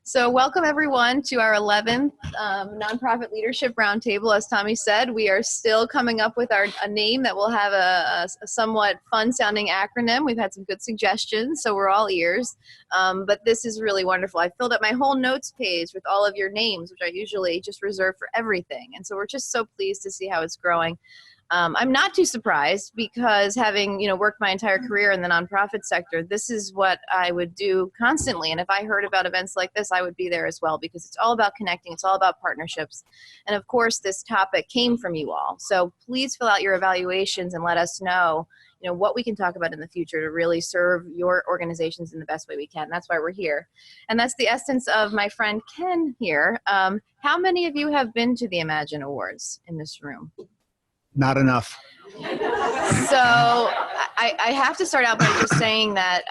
So welcome everyone to our 11th Nonprofit Leadership Roundtable. As Tommy said, we are still coming up with a name that will have a somewhat fun-sounding acronym. We've had some good suggestions, so we're all ears. But this is really wonderful. I filled up my whole notes page with all of your names, which I usually just reserve for everything. And so we're just so pleased to see how it's growing. I'm not too surprised because having, worked my entire career in the nonprofit sector, this is what I would do constantly. And if I heard about events like this, I would be there as well because it's all about connecting. It's all about partnerships. And of course, this topic came from you all. So please fill out your evaluations and let us know, what we can talk about in the future to really serve your organizations in the best way we can. That's why we're here. And that's the essence of my friend Ken here. How many of you have been to the Imagine Awards in this room? Not enough. So I have to start out by just saying that,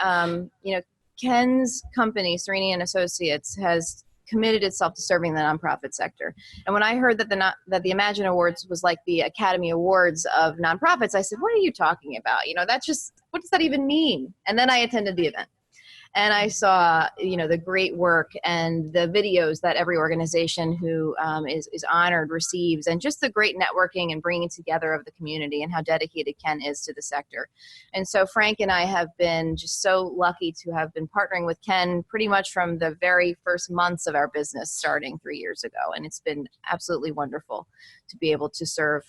Ken's company, Cerini Associates, has committed itself to serving the nonprofit sector. And when I heard that the Imagine Awards was like the Academy Awards of nonprofits, I said, what are you talking about? What does that even mean? And then I attended the event. And I saw, the great work and the videos that every organization who is honored receives, and just the great networking and bringing together of the community and how dedicated Ken is to the sector. And so Frank and I have been just so lucky to have been partnering with Ken pretty much from the very first months of our business starting 3 years ago. And it's been absolutely wonderful to be able to serve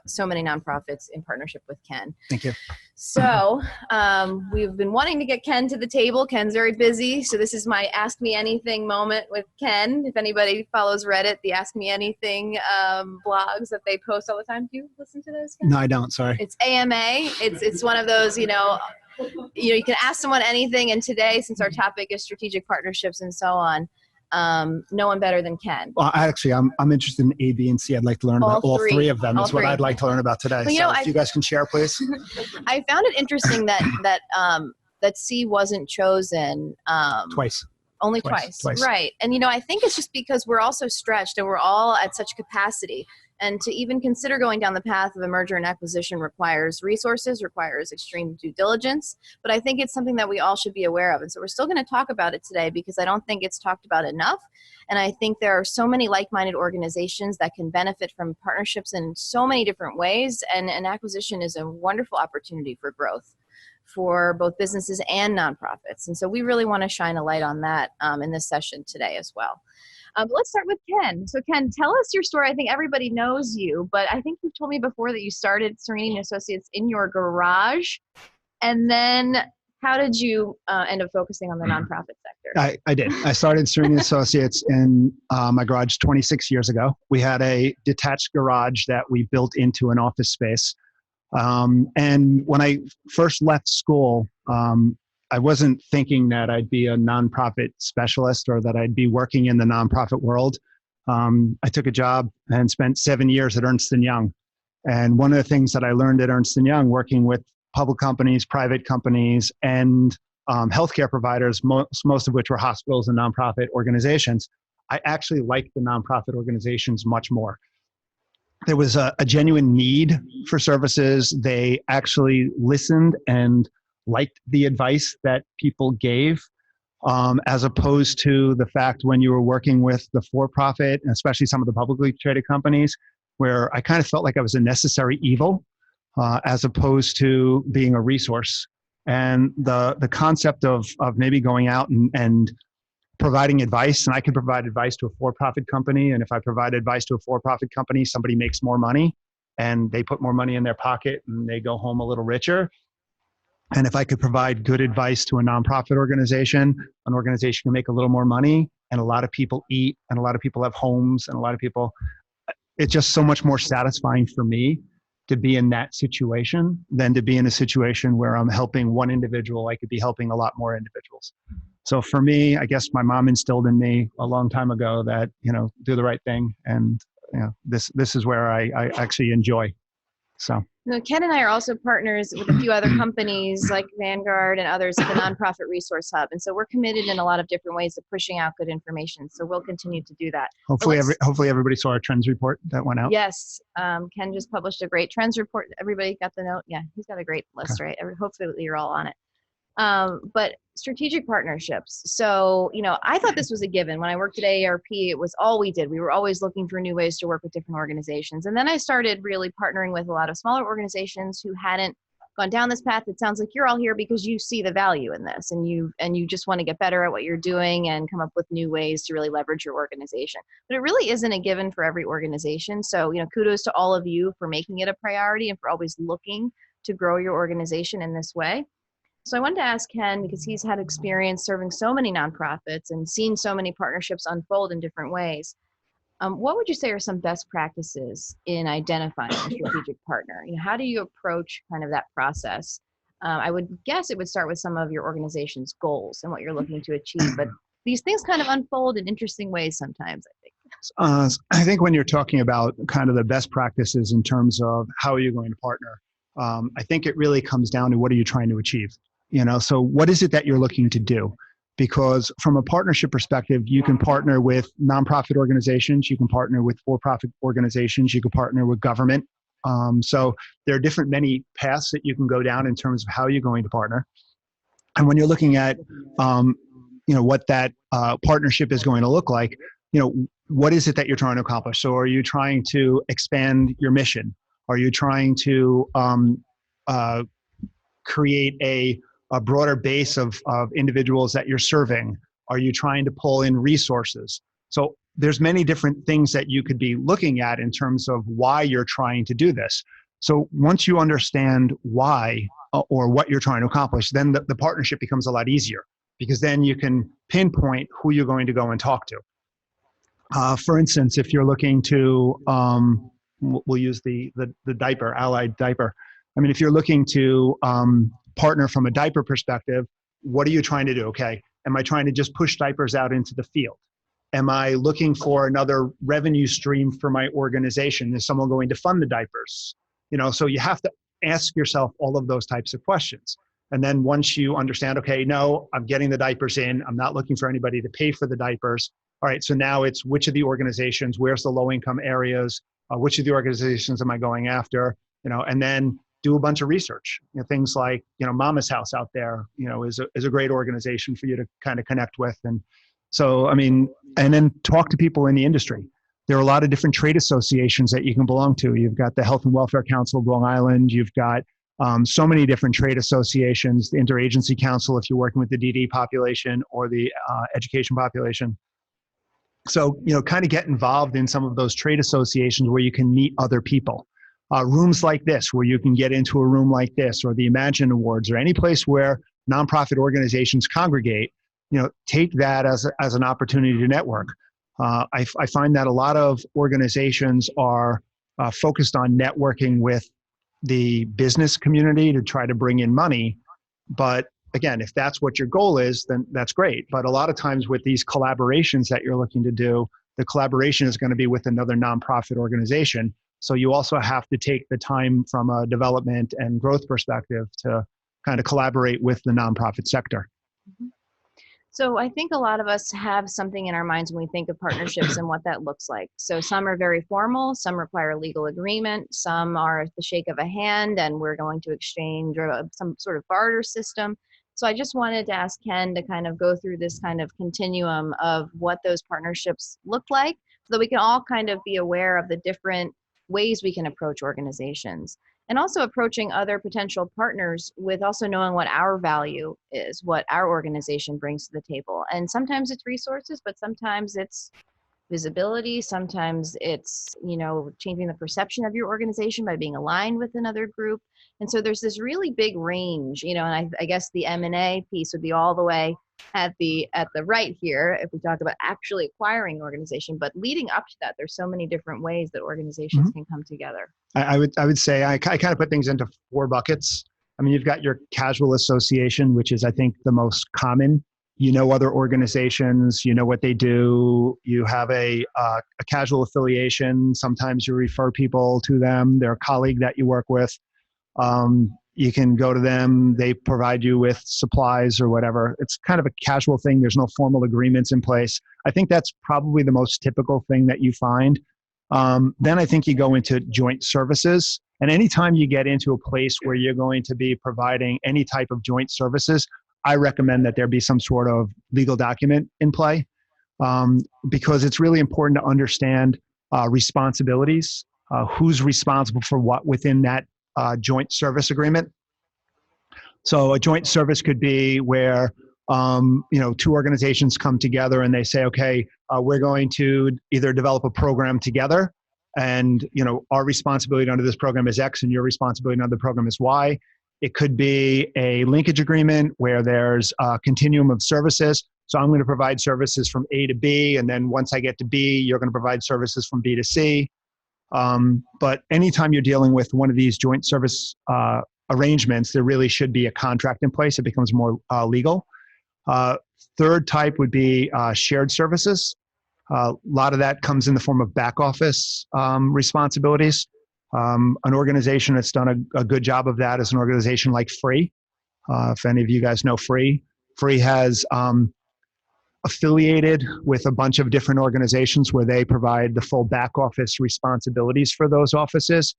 so many nonprofits in partnership with Ken. Thank you. So we've been wanting to get Ken to the table. Ken's very busy, so this is my Ask Me Anything moment with Ken. If anybody follows Reddit, the Ask Me Anything blogs that they post all the time. Do you listen to those, Ken? No, I don't. Sorry. It's AMA. It's one of those, you can ask someone anything. And today, since our topic is strategic partnerships and so on, no one better than Ken. Well, I'm interested in A, B, and C. I'd like to learn about all three of them. That's what I'd like to learn about today. Well, if you guys can share, please. I found it interesting that C wasn't chosen. Twice. Only twice. Right. And, I think it's just because we're all so stretched and we're all at such capacity. And to even consider going down the path of a merger and acquisition requires resources, requires extreme due diligence. But I think it's something that we all should be aware of. And so we're still going to talk about it today because I don't think it's talked about enough. And I think there are so many like-minded organizations that can benefit from partnerships in so many different ways. And an acquisition is a wonderful opportunity for growth for both businesses and nonprofits. And so we really want to shine a light on that in this session today as well. But let's start with Ken. So Ken, tell us your story. I think everybody knows you, but I think you've told me before that you started Cerini Associates in your garage. And then how did you end up focusing on the nonprofit sector? I did. I started Cerini Associates in my garage 26 years ago. We had a detached garage that we built into an office space. And when I first left school, I wasn't thinking that I'd be a nonprofit specialist or that I'd be working in the nonprofit world. I took a job and spent 7 years at Ernst Young. And one of the things that I learned at Ernst Young, working with public companies, private companies, and healthcare providers, most of which were hospitals and nonprofit organizations, I actually liked the nonprofit organizations much more. There was a genuine need for services. They actually listened and liked the advice that people gave, as opposed to the fact when you were working with the for-profit, and especially some of the publicly traded companies, where I kind of felt like I was a necessary evil, as opposed to being a resource. And the concept of maybe going out and providing advice, and I can provide advice to a for-profit company, and if I provide advice to a for-profit company, somebody makes more money, and they put more money in their pocket, and they go home a little richer. And if I could provide good advice to a nonprofit organization, an organization can make a little more money, and a lot of people eat, and a lot of people have homes, and a lot of people, it's just so much more satisfying for me to be in that situation than to be in a situation where I'm helping one individual. I could be helping a lot more individuals. So for me, I guess my mom instilled in me a long time ago that, do the right thing. And this is where I actually enjoy. So. No, Ken and I are also partners with a few other companies like Vanguard and others at the Nonprofit Resource Hub. And so we're committed in a lot of different ways of pushing out good information. So we'll continue to do that. Hopefully everybody saw our trends report that went out. Yes. Ken just published a great trends report. Everybody got the note? Yeah, he's got a great list, right? Hopefully you're all on it. But strategic partnerships. So, I thought this was a given. When I worked at AARP, it was all we did. We were always looking for new ways to work with different organizations. And then I started really partnering with a lot of smaller organizations who hadn't gone down this path. It sounds like you're all here because you see the value in this, and you just want to get better at what you're doing and come up with new ways to really leverage your organization. But it really isn't a given for every organization. So, kudos to all of you for making it a priority and for always looking to grow your organization in this way. So I wanted to ask Ken, because he's had experience serving so many nonprofits and seen so many partnerships unfold in different ways. What would you say are some best practices in identifying a strategic partner? How do you approach kind of that process? I would guess it would start with some of your organization's goals and what you're looking to achieve, but these things kind of unfold in interesting ways sometimes, I think. I think when you're talking about kind of the best practices in terms of how are you going to partner, I think it really comes down to what are you trying to achieve? So what is it that you're looking to do? Because from a partnership perspective, you can partner with nonprofit organizations, you can partner with for-profit organizations, you can partner with government. So there are many paths that you can go down in terms of how you're going to partner. And when you're looking at, what that partnership is going to look like, what is it that you're trying to accomplish? So are you trying to expand your mission? Are you trying to create a broader base of individuals that you're serving? Are you trying to pull in resources? So there's many different things that you could be looking at in terms of why you're trying to do this. So once you understand why or what you're trying to accomplish, then the partnership becomes a lot easier, because then you can pinpoint who you're going to go and talk to. For instance, if you're looking to, we'll use the diaper, Allied diaper. I mean, if you're looking to partner from a diaper perspective, what are you trying to do? Okay, am I trying to just push diapers out into the field? Am I looking for another revenue stream for my organization? Is someone going to fund the diapers? So you have to ask yourself all of those types of questions. And then once you understand, okay, no, I'm getting the diapers in, I'm not looking for anybody to pay for the diapers. All right, so now it's which of the organizations, where's the low income areas, which of the organizations am I going after, and then do a bunch of research. Things like, Mama's House out there, is a great organization for you to kind of connect with. And so, and then talk to people in the industry. There are a lot of different trade associations that you can belong to. You've got the Health and Welfare Council of Long Island. You've got so many different trade associations, the Interagency Council if you're working with the DD population or the education population. So, kind of get involved in some of those trade associations where you can meet other people. Rooms like this, where you can get into a room like this, or the Imagine Awards, or any place where nonprofit organizations congregate, take that as an opportunity to network. I find that a lot of organizations are focused on networking with the business community to try to bring in money. But again, if that's what your goal is, then that's great. But a lot of times with these collaborations that you're looking to do, the collaboration is going to be with another nonprofit organization. So you also have to take the time from a development and growth perspective to kind of collaborate with the nonprofit sector. Mm-hmm. So I think a lot of us have something in our minds when we think of partnerships and what that looks like. So some are very formal, some require a legal agreement, some are the shake of a hand and we're going to exchange or some sort of barter system. So I just wanted to ask Ken to kind of go through this kind of continuum of what those partnerships look like so that we can all kind of be aware of the different ways we can approach organizations, and also approaching other potential partners with also knowing what our value is, what our organization brings to the table. And sometimes it's resources, but sometimes it's visibility. Sometimes it's, changing the perception of your organization by being aligned with another group. And so there's this really big range, and I guess the M&A piece would be all the way at the right here if we talk about actually acquiring an organization. But leading up to that, there's so many different ways that organizations can come together. I would say I kind of put things into 4 buckets. You've got your casual association, which is I think the most common. Other organizations, what they do. You have a casual affiliation. Sometimes you refer people to them. They're a colleague that you work with. You can go to them. They provide you with supplies or whatever. It's kind of a casual thing. There's no formal agreements in place. I think that's probably the most typical thing that you find. Then I think you go into joint services. And anytime you get into a place where you're going to be providing any type of joint services, I recommend that there be some sort of legal document in play, because it's really important to understand responsibilities, who's responsible for what within that joint service agreement. So a joint service could be where two organizations come together and they say, okay, we're going to either develop a program together, and our responsibility under this program is X and your responsibility under the program is Y. It could be a linkage agreement where there's a continuum of services. So I'm going to provide services from A to B, and then once I get to B, you're going to provide services from B to C. But anytime you're dealing with one of these joint service arrangements, there really should be a contract in place. It becomes more legal. Third type would be shared services. A lot of that comes in the form of back office responsibilities. An organization that's done a good job of that is an organization like Free. If any of you guys know Free, Free has affiliated with a bunch of different organizations where they provide the full back office responsibilities for those offices.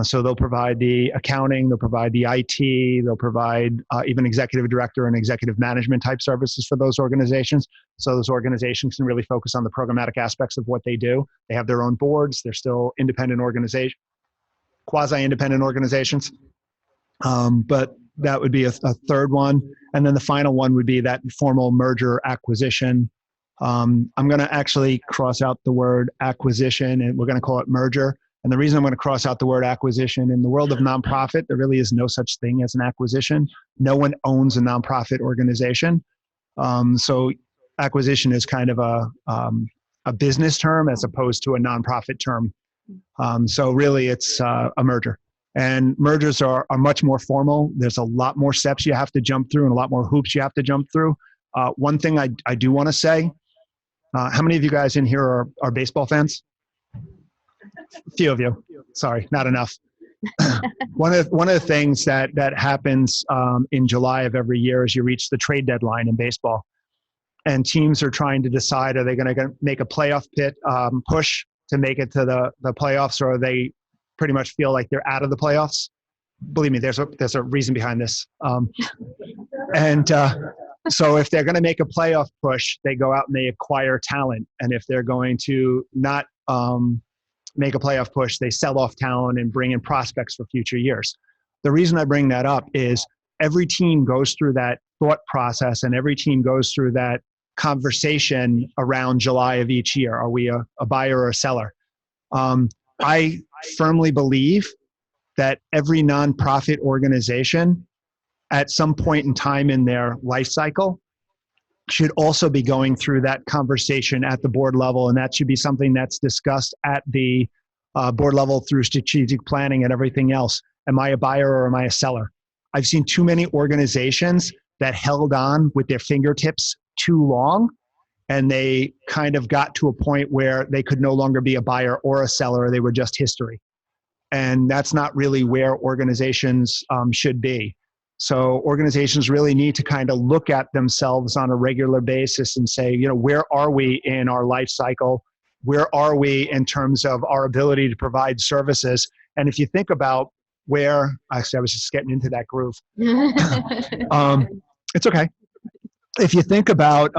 So they'll provide the accounting, they'll provide the IT, they'll provide even executive director and executive management type services for those organizations. So those organizations can really focus on the programmatic aspects of what they do. They have their own boards. They're still independent organizations, quasi-independent organizations. But that would be a third one. And then the final one would be that formal merger acquisition. I'm going to actually cross out the word acquisition and we're going to call it merger. And the reason I'm going to cross out the word acquisition, in the world of nonprofit, there really is no such thing as an acquisition. No one owns a nonprofit organization. So acquisition is kind of a business term as opposed to a nonprofit term. So really it's a merger. And mergers are much more formal. There's a lot more steps you have to jump through and a lot more hoops you have to jump through. One thing I do want to say, how many of you guys in here are baseball fans? A few of you. Sorry, not enough. One of the things that happens in July of every year is you reach the trade deadline in baseball. And teams are trying to decide, are they going to make a playoff push to make it to the playoffs, or are they pretty much feel like they're out of the playoffs? Believe me, there's a reason behind this. So if they're going to make a playoff push, they go out and they acquire talent. And if they're going to not make a playoff push, they sell off talent and bring in prospects for future years. The reason I bring that up is every team goes through that thought process and every team goes through that conversation around July of each year. Are we a buyer or a seller? I firmly believe that every nonprofit organization at some point in time in their life cycle should also be going through that conversation at the board level, and that should be something that's discussed at the board level through strategic planning and everything else. Am I a buyer or am I a seller? I've seen too many organizations that held on with their fingertips too long, and they kind of got to a point where they could no longer be a buyer or a seller. They were just history. And that's not really where organizations should be. So organizations really need to kind of look at themselves on a regular basis and say, where are we in our life cycle? Where are we in terms of our ability to provide services? And if you think about where, actually, I was just getting into that groove. It's okay. If you think about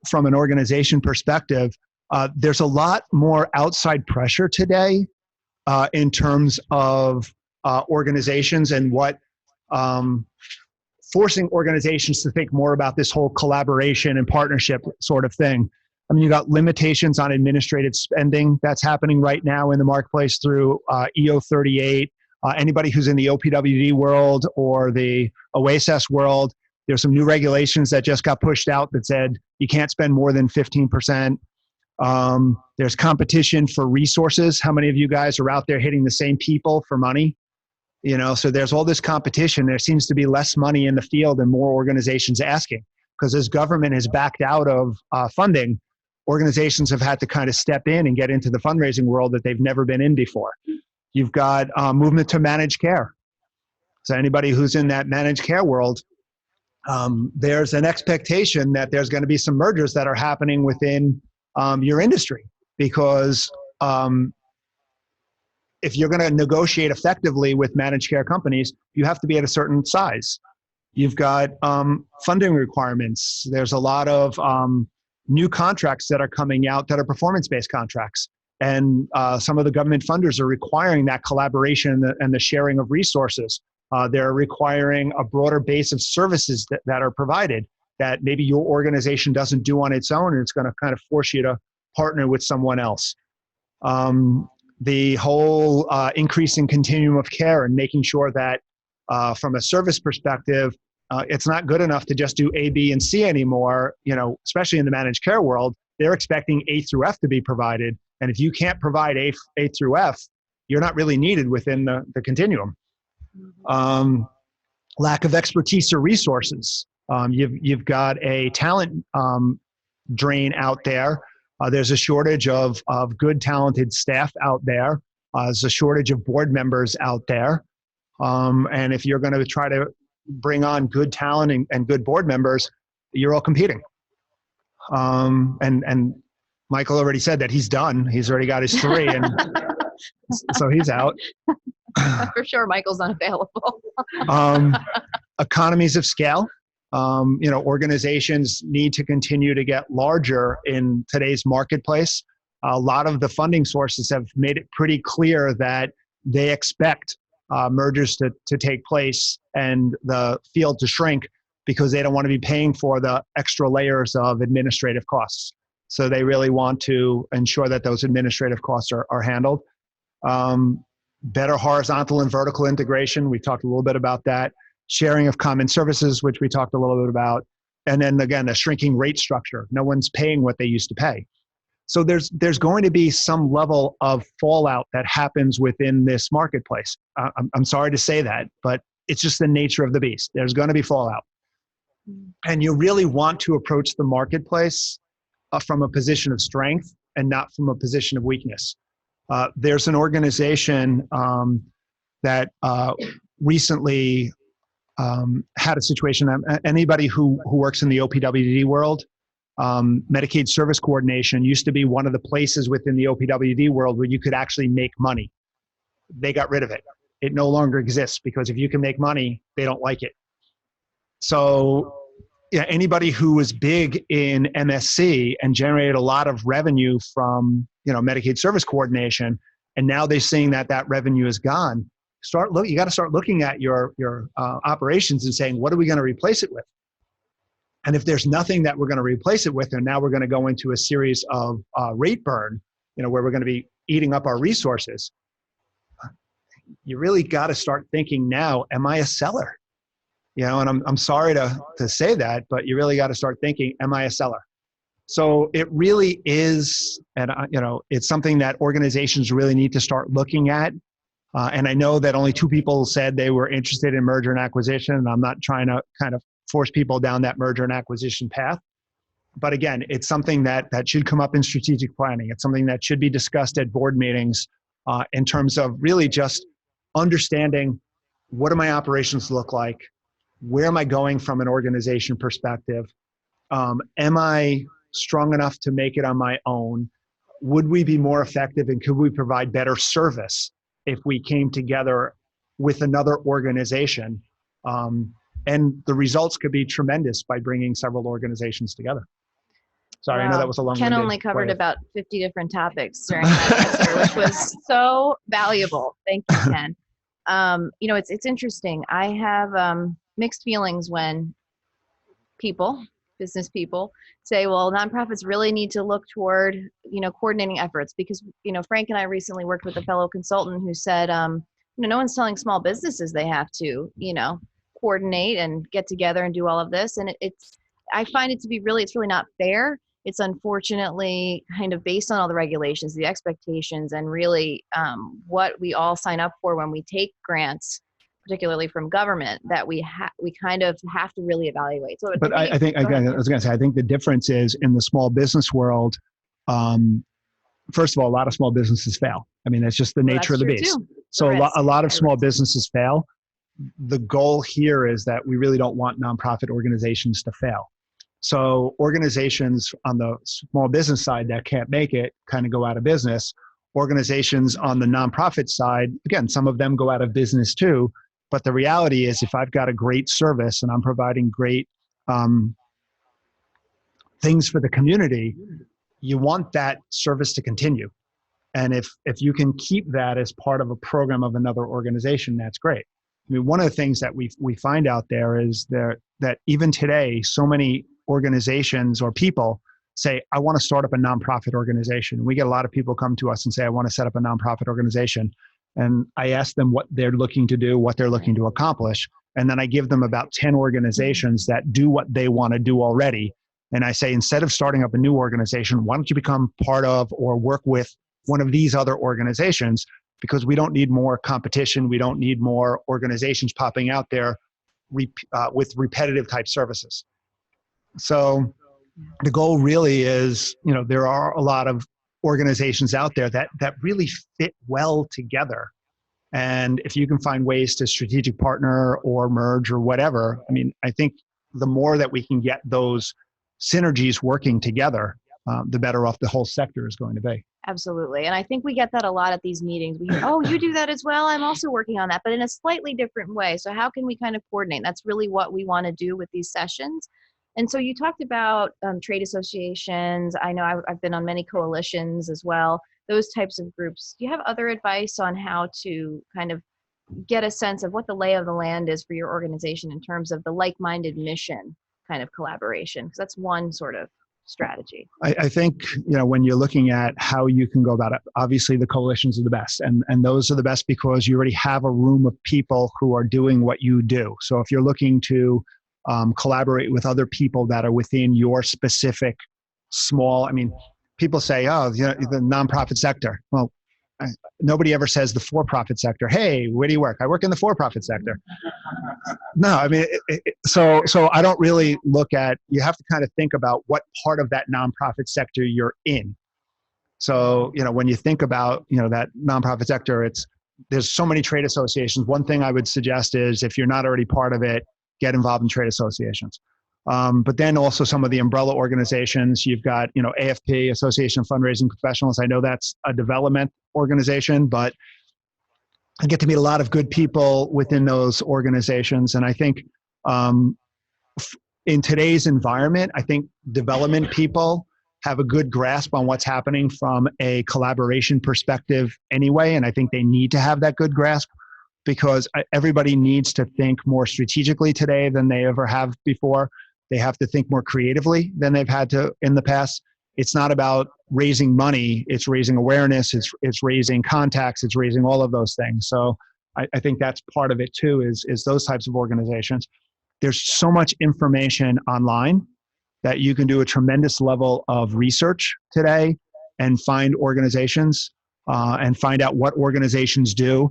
from an organization perspective, there's a lot more outside pressure today in terms of organizations and what forcing organizations to think more about this whole collaboration and partnership sort of thing. I mean, you got limitations on administrative spending that's happening right now in the marketplace through EO 38. Anybody who's in the OPWD world or the OASS world, there's some new regulations that just got pushed out that said you can't spend more than 15%. There's competition for resources. How many of you guys are out there hitting the same people for money? So there's all this competition. There seems to be less money in the field and more organizations asking, because as government has backed out of funding, organizations have had to kind of step in and get into the fundraising world that they've never been in before. You've got movement to managed care. So anybody who's in that managed care world, there's an expectation that there's going to be some mergers that are happening within your industry, because if you're going to negotiate effectively with managed care companies, you have to be at a certain size. You've got funding requirements. There's a lot of new contracts that are coming out that are performance-based contracts. And some of the government funders are requiring that collaboration and the sharing of resources. They're requiring a broader base of services that are provided that maybe your organization doesn't do on its own, and it's going to kind of force you to partner with someone else. The whole increasing continuum of care and making sure that from a service perspective, it's not good enough to just do A, B, and C anymore. Especially in the managed care world, they're expecting A through F to be provided. And if you can't provide A through F, you're not really needed within the continuum. Lack of expertise or resources. You've got a talent drain out there. There's a shortage of good, talented staff out there. There's a shortage of board members out there. And if you're going to try to bring on good talent and good board members, you're all competing. And Michael already said that he's done. He's already got his 3, and so he's out. For sure, Michael's unavailable. Economies of scale. Organizations need to continue to get larger in today's marketplace. A lot of the funding sources have made it pretty clear that they expect mergers to take place and the field to shrink because they don't want to be paying for the extra layers of administrative costs. So they really want to ensure that those administrative costs are handled. Better horizontal and vertical integration. We talked a little bit about that. Sharing of common services, which we talked a little bit about. And then again, a shrinking rate structure. No one's paying what they used to pay. So there's going to be some level of fallout that happens within this marketplace. I'm sorry to say that, but it's just the nature of the beast. There's going to be fallout. And you really want to approach the marketplace from a position of strength and not from a position of weakness. There's an organization that recently had a situation. Anybody who works in the OPWD world, Medicaid Service Coordination used to be one of the places within the OPWD world where you could actually make money. They got rid of it. It no longer exists because if you can make money, they don't like it. So yeah, anybody who was big in MSC and generated a lot of revenue from Medicaid Service Coordination, and now they're seeing that revenue is gone. You got to start looking at your operations and saying, what are we going to replace it with? And if there's nothing that we're going to replace it with, and now we're going to go into a series of rate burn, where we're going to be eating up our resources, you really got to start thinking now, am I a seller? And I'm sorry to say that, but you really got to start thinking, am I a seller? So it really is, and it's something that organizations really need to start looking at. And I know that only 2 people said they were interested in merger and acquisition, and I'm not trying to kind of force people down that merger and acquisition path. But again, it's something that should come up in strategic planning. It's something that should be discussed at board meetings in terms of really just understanding, what do my operations look like? Where am I going from an organization perspective? Am I strong enough to make it on my own? Would we be more effective, and could we provide better service if we came together with another organization? And the results could be tremendous by bringing several organizations together. Sorry, wow. I know that was a long Ken only covered about 50 different topics during that answer, which was so valuable. Thank you, Ken. It's interesting. I have mixed feelings when business people say, well, nonprofits really need to look toward, coordinating efforts because, Frank and I recently worked with a fellow consultant who said, no one's telling small businesses they have to, coordinate and get together and do all of this. And I find it to be it's really not fair. It's unfortunately kind of based on all the regulations, the expectations, and really what we all sign up for when we take grants, particularly from government, that we kind of have to really evaluate. So, but I think, again, I was going to say, I think the difference is in the small business world, first of all, a lot of small businesses fail. I mean, that's just the nature of the beast. So a lot of small businesses fail. The goal here is that we really don't want nonprofit organizations to fail. So organizations on the small business side that can't make it kind of go out of business. Organizations on the nonprofit side, again, some of them go out of business too. But the reality is, if I've got a great service and I'm providing great things for the community, you want that service to continue. And if you can keep that as part of a program of another organization, that's great. I mean, one of the things that we find out there is that even today, so many organizations or people say, I want to start up a nonprofit organization. We get a lot of people come to us and say, I want to set up a nonprofit organization. And I ask them what they're looking to do, what they're looking to accomplish. And then I give them about 10 organizations that do what they want to do already. And I say, instead of starting up a new organization, why don't you become part of or work with one of these other organizations? Because we don't need more competition. We don't need more organizations popping out there with repetitive type services. So the goal really is, there are a lot of organizations out there that really fit well together. And if you can find ways to strategic partner or merge or whatever, I mean, I think the more that we can get those synergies working together, the better off the whole sector is going to be. Absolutely. And I think we get that a lot at these meetings. We hear, oh, you do that as well. I'm also working on that, but in a slightly different way. So how can we kind of coordinate? That's really what we want to do with these sessions. And so you talked about trade associations. I know I've been on many coalitions as well, those types of groups. Do you have other advice on how to kind of get a sense of what the lay of the land is for your organization in terms of the like-minded mission kind of collaboration? Because that's one sort of strategy. I think, when you're looking at how you can go about it, obviously the coalitions are the best. And those are the best because you already have a room of people who are doing what you do. So if you're looking to collaborate with other people that are within your specific small, people say, oh, the nonprofit sector. Well, nobody ever says the for-profit sector. Hey, where do you work? I work in the for-profit sector. No, so I don't really look at, you have to kind of think about what part of that nonprofit sector you're in. So, when you think about, that nonprofit sector, there's so many trade associations. One thing I would suggest is, if you're not already part of it, get involved in trade associations. But then also some of the umbrella organizations, you've got, AFP, Association of Fundraising Professionals. I know that's a development organization, but I get to meet a lot of good people within those organizations. And I think in today's environment, I think development people have a good grasp on what's happening from a collaboration perspective anyway. And I think they need to have that good grasp, because everybody needs to think more strategically today than they ever have before. They have to think more creatively than they've had to in the past. It's not about raising money, it's raising awareness, it's raising contacts, it's raising all of those things. So I think that's part of it too, is those types of organizations. There's so much information online that you can do a tremendous level of research today and find organizations and find out what organizations do.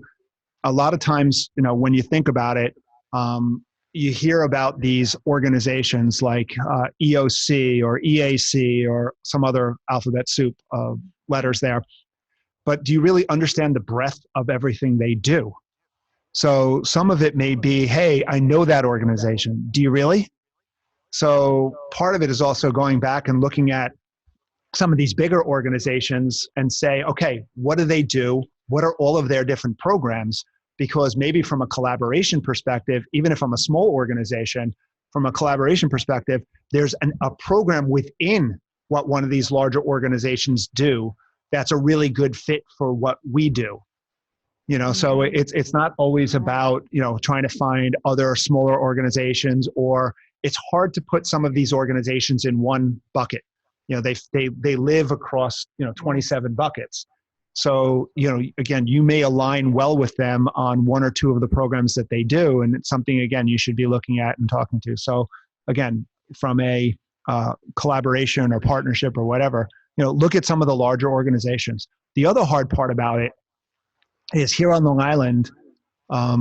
A lot of times, when you think about it, you hear about these organizations like EOC or EAC or some other alphabet soup of letters there. But do you really understand the breadth of everything they do? So some of it may be, hey, I know that organization. Do you really? So part of it is also going back and looking at some of these bigger organizations and say, okay, what do they do? What are all of their different programs? Because maybe from a collaboration perspective, even if I'm a small organization, from a collaboration perspective, there's a program within what one of these larger organizations do that's a really good fit for what we do. So it's not always about, trying to find other smaller organizations, or it's hard to put some of these organizations in one bucket. They live across, 27 buckets. So, again, you may align well with them on one or two of the programs that they do. And it's something, again, you should be looking at and talking to. So again, from a collaboration or partnership or whatever, look at some of the larger organizations. The other hard part about it is here on Long Island, I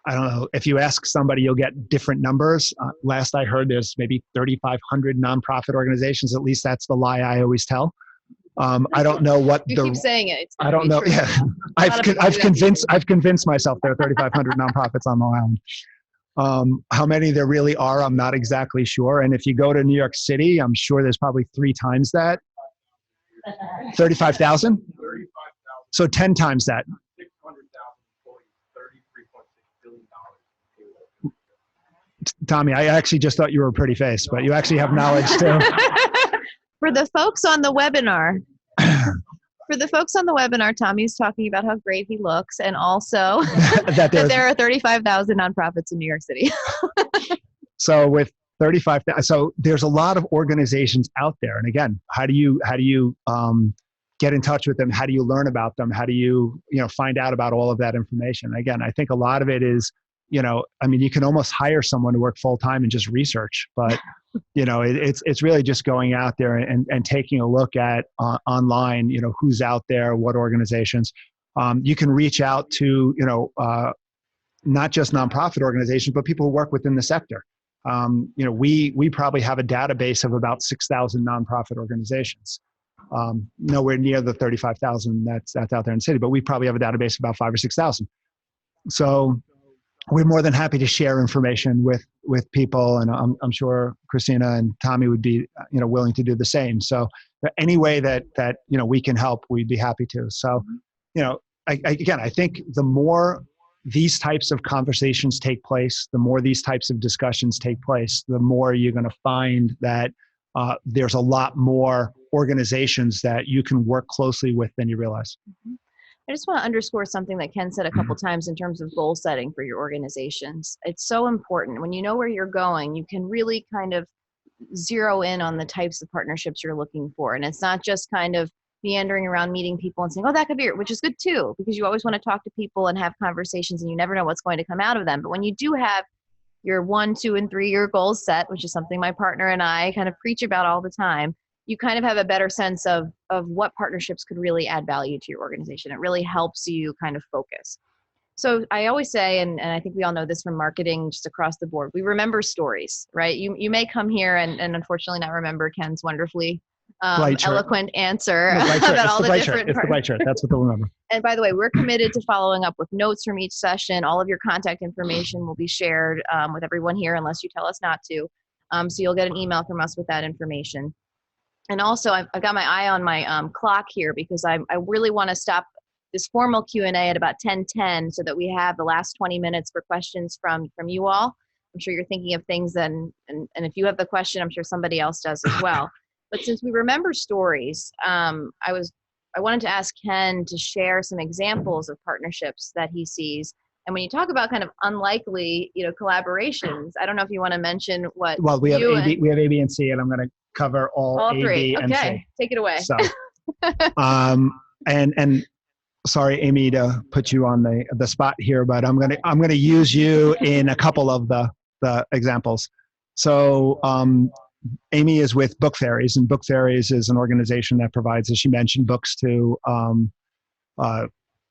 don't know, if you ask somebody, you'll get different numbers. Last I heard, there's maybe 3,500 nonprofit organizations. At least that's the lie I always tell. I don't know what you keep saying it. I don't know. Yeah, I've convinced myself there are 3,500 nonprofits on Long Island. How many there really are, I'm not exactly sure. And if you go to New York City, I'm sure there's probably 3 times that. 35,000? 35,000. So 10 times that. 600,000 employees, $33.6 billion. Tommy, I actually just thought you were a pretty face, but you actually have knowledge too. For the folks on the webinar, Tommy's talking about how great he looks, and also that there are 35,000 nonprofits in New York City. So with 35,000, so there's a lot of organizations out there. And again, how do you get in touch with them? How do you learn about them? How do you find out about all of that information? Again, I think a lot of it is, I mean, you can almost hire someone to work full time and just research, but it's really just going out there and taking a look at online, who's out there, what organizations. You can reach out to, not just nonprofit organizations, but people who work within the sector. We probably have a database of about 6,000 nonprofit organizations. Nowhere near the 35,000 that's out there in the city, but we probably have a database of about 5,000 or 6,000. So we're more than happy to share information with people, and I'm sure Christina and Tommy would be willing to do the same. So any way that we can help, we'd be happy to. So I think the more these types of conversations take place, the more these types of discussions take place, the more you're going to find that there's a lot more organizations that you can work closely with than you realize. Mm-hmm. I just want to underscore something that Ken said a couple times in terms of goal setting for your organizations. It's so important. When you know where you're going, you can really kind of zero in on the types of partnerships you're looking for. And it's not just kind of meandering around meeting people and saying, oh, that could be it, which is good too, because you always want to talk to people and have conversations and you never know what's going to come out of them. But when you do have your 1, 2, and 3 year goals set, which is something my partner and I kind of preach about all the time, you kind of have a better sense of what partnerships could really add value to your organization. It really helps you kind of focus. So I always say, and I think we all know this from marketing just across the board, we remember stories, right? You may come here and unfortunately not remember Ken's wonderfully eloquent answer about all the different. It's the bright shirt. That's what they'll remember. And by the way, we're committed to following up with notes from each session. All of your contact information will be shared with everyone here unless you tell us not to. So you'll get an email from us with that information. And also, I've got my eye on my clock here because I really want to stop this formal Q&A at about 10:10 so that we have the last 20 minutes for questions from you all. I'm sure you're thinking of things, and if you have the question, I'm sure somebody else does as well. But since we remember stories, I wanted to ask Ken to share some examples of partnerships that he sees. And when you talk about kind of unlikely, collaborations, I don't know if you want to mention what. Well, we have A, B, and C, and I'm going to cover all A, 3. B, and C. Okay, take it away. So, and sorry, Amy, to put you on the spot here, but I'm gonna use you in a couple of the examples. So, Amy is with Book Fairies, and Book Fairies is an organization that provides, as she mentioned, books to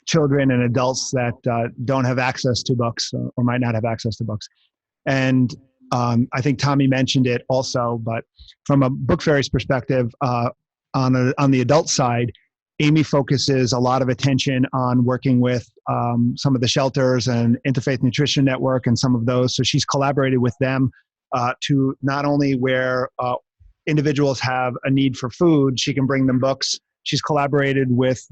children and adults that don't have access to books or might not have access to books. And I think Tommy mentioned it also, but from a Book Fairies perspective, on the adult side, Amy focuses a lot of attention on working with some of the shelters and Interfaith Nutrition Network and some of those. So she's collaborated with them to not only where individuals have a need for food, she can bring them books. She's collaborated with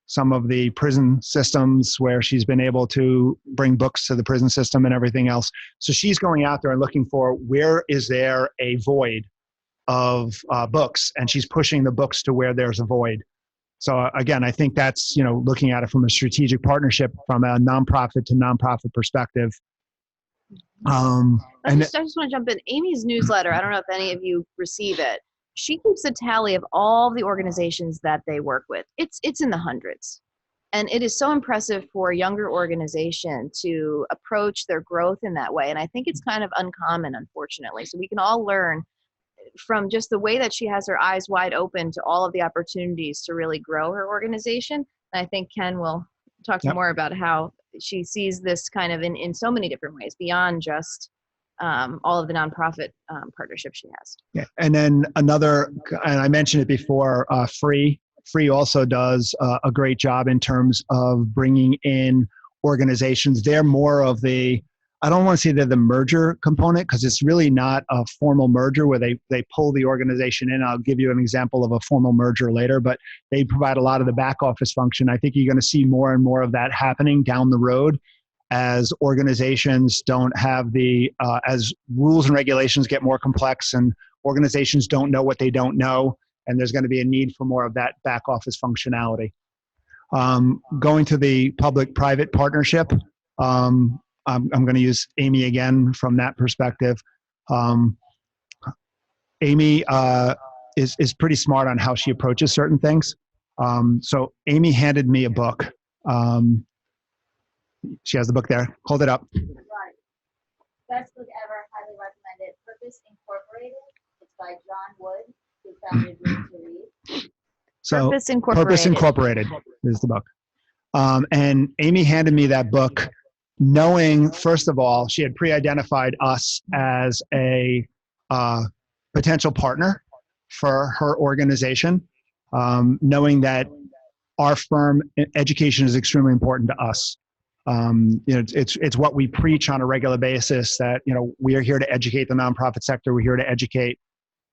some of the prison systems where she's been able to bring books to the prison system and everything else. So she's going out there and looking for where is there a void of books, and she's pushing the books to where there's a void. So again, I think that's, looking at it from a strategic partnership from a nonprofit to nonprofit perspective. I just want to jump in. Amy's newsletter, I don't know if any of you receive it. She keeps a tally of all the organizations that they work with. It's in the hundreds. And it is so impressive for a younger organization to approach their growth in that way. And I think it's kind of uncommon, unfortunately. So we can all learn from just the way that she has her eyes wide open to all of the opportunities to really grow her organization. And I think Ken will talk more about how she sees this kind of in so many different ways beyond just all of the nonprofit partnerships she has. Yeah, and then another, and I mentioned it before, Free also does a great job in terms of bringing in organizations. They're more of I don't want to say they're the merger component, because it's really not a formal merger where they pull the organization in. I'll give you an example of a formal merger later, but they provide a lot of the back office function. I think you're going to see more and more of that happening down the road as organizations don't have as rules and regulations get more complex and organizations don't know what they don't know, and there's going to be a need for more of that back office functionality. Going to the public-private partnership, I'm going to use Amy again from that perspective. Amy is pretty smart on how she approaches certain things. So Amy handed me a book. She has the book there. Hold it up. Right. Best book ever. Highly recommended. Purpose Incorporated. It's by John Wood, who founded Room to Read. So Purpose Incorporated is the book. And Amy handed me that book knowing, first of all, she had pre-identified us as a potential partner for her organization, knowing that our firm education is extremely important to us. It's what we preach on a regular basis, that we are here to educate the nonprofit sector. We're here to educate.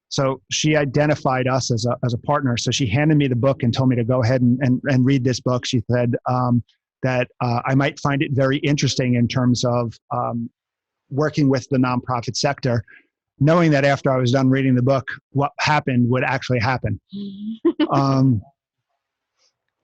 So she identified us as a partner. So she handed me the book and told me to go ahead and read this book. She said that I might find it very interesting in terms of working with the nonprofit sector, knowing that after I was done reading the book, what happened would actually happen.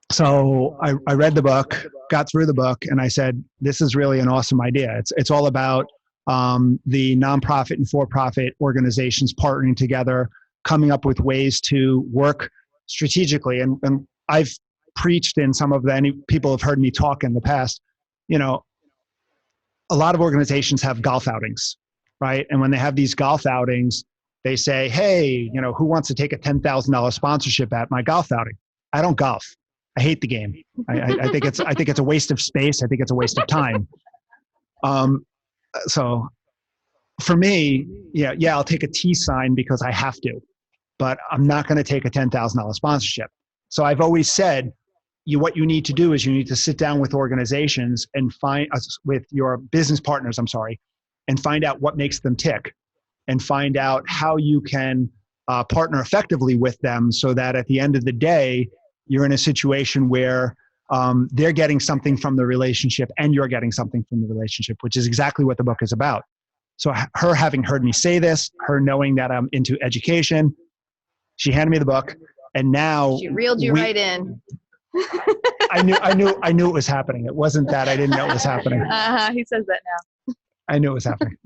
So I read the book, got through the book, and I said, this is really an awesome idea. It's all about the nonprofit and for-profit organizations partnering together, coming up with ways to work strategically. And I've preached in some of people have heard me talk in the past, a lot of organizations have golf outings, right? And when they have these golf outings, they say, hey, who wants to take a $10,000 sponsorship at my golf outing? I don't golf. I hate the game. I think it's a waste of space. I think it's a waste of time. So for me, yeah, I'll take a T sign because I have to, but I'm not going to take a $10,000 sponsorship. So I've always said, what you need to do is you need to sit down with organizations and with your business partners, and find out what makes them tick, and find out how you can partner effectively with them, so that at the end of the day, you're in a situation where they're getting something from the relationship and you're getting something from the relationship, which is exactly what the book is about. So her having heard me say this, her knowing that I'm into education, she handed me the book, and now She reeled you right in. I knew it was happening. It wasn't that I didn't know it was happening. He says that now. I knew it was happening.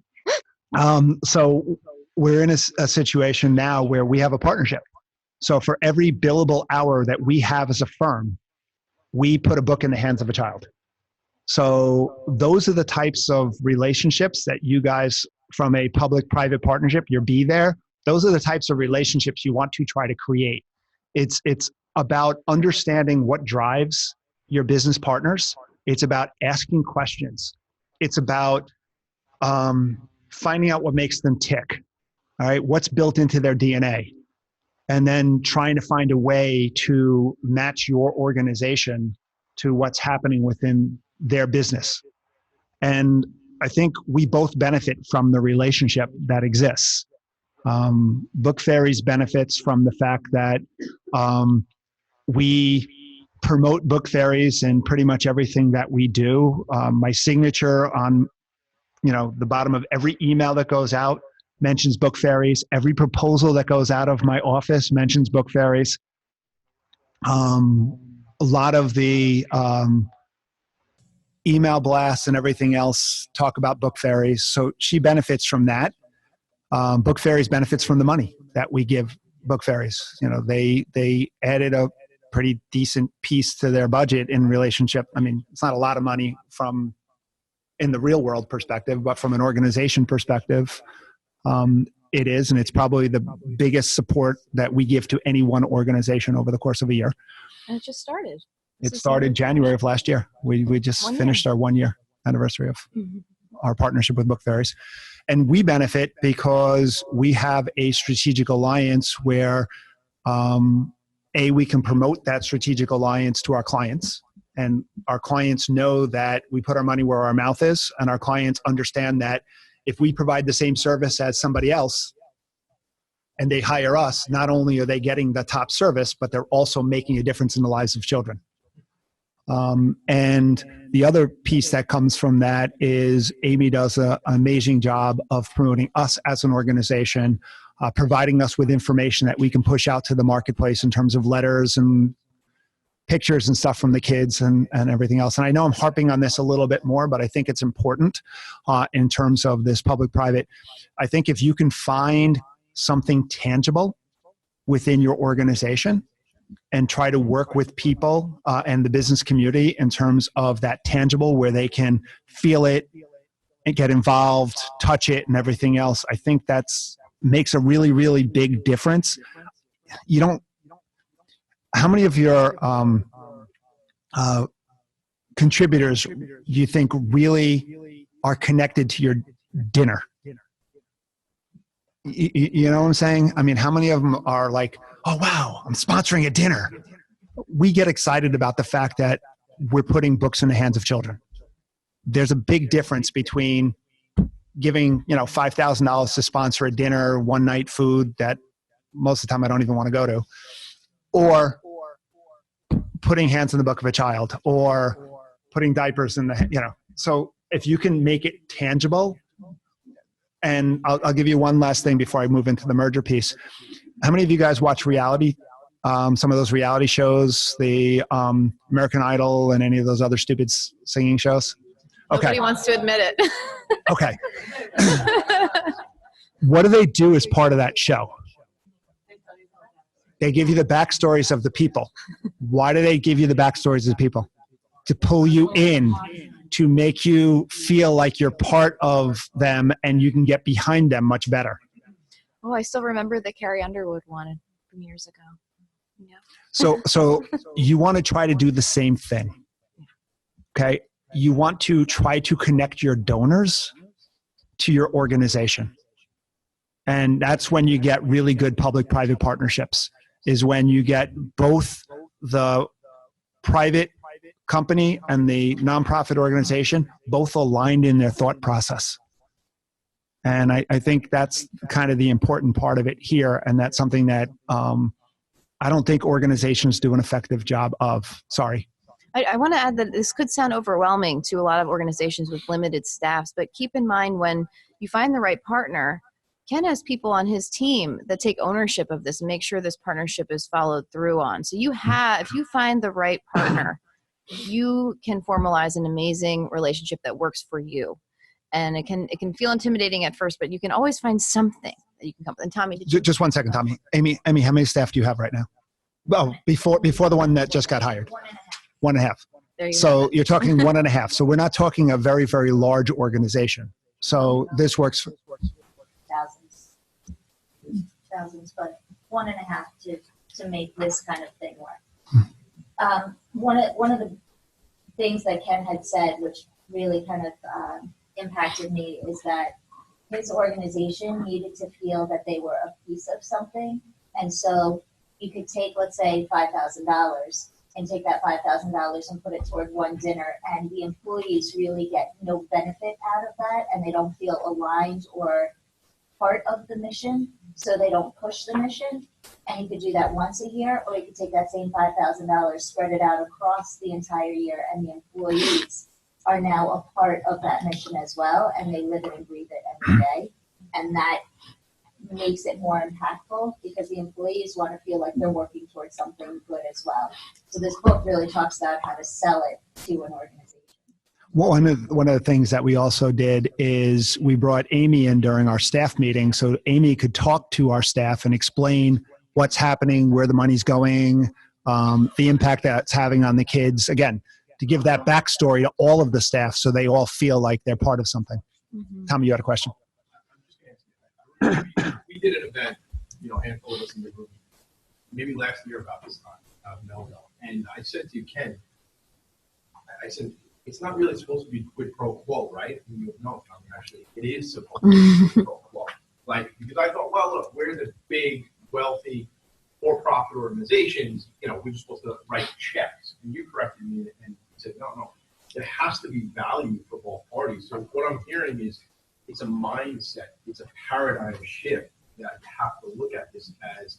So we're in a situation now where we have a partnership. So for every billable hour that we have as a firm, we put a book in the hands of a child. So those are the types of relationships that you guys, from a public-private partnership, your B there, those are the types of relationships you want to try to create. It's about understanding what drives your business partners. It's about asking questions. It's about finding out what makes them tick. All right, what's built into their DNA. And then trying to find a way to match your organization to what's happening within their business. And I think we both benefit from the relationship that exists. Book Fairies benefits from the fact that we promote Book Fairies in pretty much everything that we do. My signature on the bottom of every email that goes out mentions Book Fairies. Every proposal that goes out of my office mentions Book Fairies. A lot of the email blasts and everything else talk about Book Fairies. So she benefits from that. Book Fairies benefits from the money that we give Book Fairies. They added a pretty decent piece to their budget in relationship. I mean, it's not a lot of money in the real world perspective, but from an organization perspective, it is, and it's probably the biggest support that we give to any one organization over the course of a year. And it just started. It started January of last year. We just finished our 1 year anniversary of our partnership with Book Fairies. And we benefit because we have a strategic alliance where, we can promote that strategic alliance to our clients. And our clients know that we put our money where our mouth is, and our clients understand that if we provide the same service as somebody else and they hire us, not only are they getting the top service, but they're also making a difference in the lives of children. And the other piece that comes from that is Amy does an amazing job of promoting us as an organization, providing us with information that we can push out to the marketplace in terms of letters and pictures and stuff from the kids and everything else. And I know I'm harping on this a little bit more, but I think it's important in terms of this public-private. I think if you can find something tangible within your organization and try to work with people and the business community in terms of that tangible where they can feel it and get involved, touch it and everything else, I think that's makes a really, really big difference. How many of your contributors you think really are connected to your dinner? You know what I'm saying? I mean, how many of them are like, oh, wow, I'm sponsoring a dinner. We get excited about the fact that we're putting books in the hands of children. There's a big difference between giving, $5,000 to sponsor a dinner, one night food that most of the time I don't even want to go to, or putting hands in the book of a child, or putting diapers in the, So if you can make it tangible, and I'll give you one last thing before I move into the merger piece. How many of you guys watch reality? Some of those reality shows, the American Idol and any of those other stupid singing shows? Okay. Nobody wants to admit it. Okay. What do they do as part of that show? They give you the backstories of the people. Why do they give you the backstories of the people? To pull you in, to make you feel like you're part of them and you can get behind them much better. Oh, I still remember the Carrie Underwood one from years ago. Yeah. So you want to try to do the same thing. Okay. You want to try to connect your donors to your organization. And that's when you get really good public-private partnerships, is when you get both the private company and the nonprofit organization both aligned in their thought process. And I think that's kind of the important part of it here. And that's something that I don't think organizations do an effective job of. Sorry. I want to add that this could sound overwhelming to a lot of organizations with limited staffs, but keep in mind when you find the right partner, Ken has people on his team that take ownership of this and make sure this partnership is followed through on. So if you find the right partner, you can formalize an amazing relationship that works for you. And it can feel intimidating at first, but you can always find something that you can come with. And Tommy, just one second, Tommy. Amy, how many staff do you have right now? Well, before the one that just got hired. 1.5. There you So you're talking 1.5. So we're not talking a very, very large organization. So this works for thousands, but 1.5 to make this kind of thing work. One of the things that Ken had said, which really kind of impacted me, is that his organization needed to feel that they were a piece of something. And so you could take, let's say, $5,000 and take that $5,000 and put it toward one dinner, and the employees really get no benefit out of that, and they don't feel aligned or part of the mission, so they don't push the mission. And you could do that once a year, or you could take that same $5,000, spread it out across the entire year, and the employees are now a part of that mission as well, and they live it and breathe it every day. And that makes it more impactful because the employees want to feel like they're working towards something good as well. So this book really talks about how to sell it to an organization. Well, one of the things that we also did is we brought Amy in during our staff meeting so Amy could talk to our staff and explain what's happening, where the money's going, the impact that it's having on the kids. Again, to give that backstory to all of the staff so they all feel like they're part of something. Mm-hmm. Tommy, you had a question? We did an event, a handful of us in the group, maybe last year about this time, out of Melville. And I said to you, Ken, I said, it's not really supposed to be quid pro quo, right? And you go, no, Tommy, actually, it is supposed to be quid pro quo. Because I thought, well, look, we're the big, wealthy, for-profit organizations, we're just supposed to write checks. And you corrected me and said, no, there has to be value for both parties. So what I'm hearing is it's a mindset, it's a paradigm shift that you have to look at this as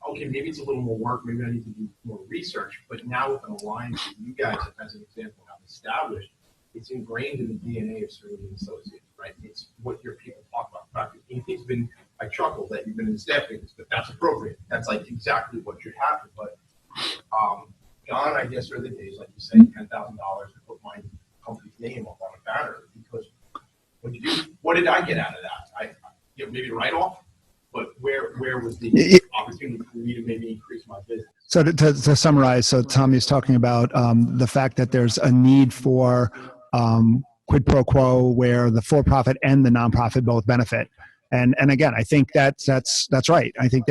okay, maybe it's a little more work, maybe I need to do more research, but now with an alliance that you guys, as an example, have established, it's ingrained in the DNA of Cerini Associates, right? It's what your people talk about. In fact, it's been, I chuckle that you've been in the staff meetings, but that's appropriate. That's like exactly what should happen. But gone, I guess, are the days, like you say, $10,000 to put my company's name up on a banner, because what did I get out of that? Maybe write off, but where was the opportunity for me to maybe increase my business? So to summarize, so Tommy's talking about the fact that there's a need for quid pro quo where the for-profit and the nonprofit both benefit. And again, I think that's right. I think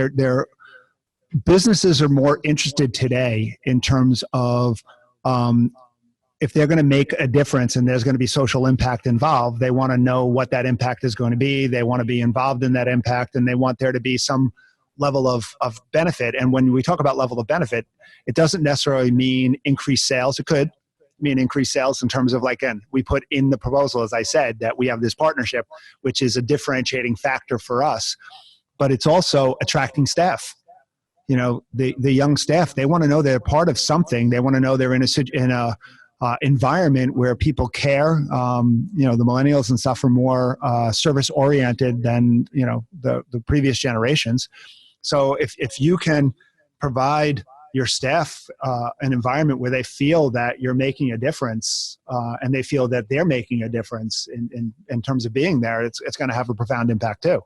businesses are more interested today in terms of if they're going to make a difference and there's going to be social impact involved, they want to know what that impact is going to be. They want to be involved in that impact, and they want there to be some level of benefit. And when we talk about level of benefit, it doesn't necessarily mean increased sales. It could mean increased sales in terms of, like, again, we put in the proposal, as I said, that we have this partnership, which is a differentiating factor for us, but it's also attracting staff. You know, the young staff, they want to know they're part of something. They want to know they're in a environment where people care. You know, the millennials and stuff are more service oriented than, you know, the previous generations. So if you can provide your staff an environment where they feel that you're making a difference and they feel that they're making a difference in terms of being there, it's going to have a profound impact too.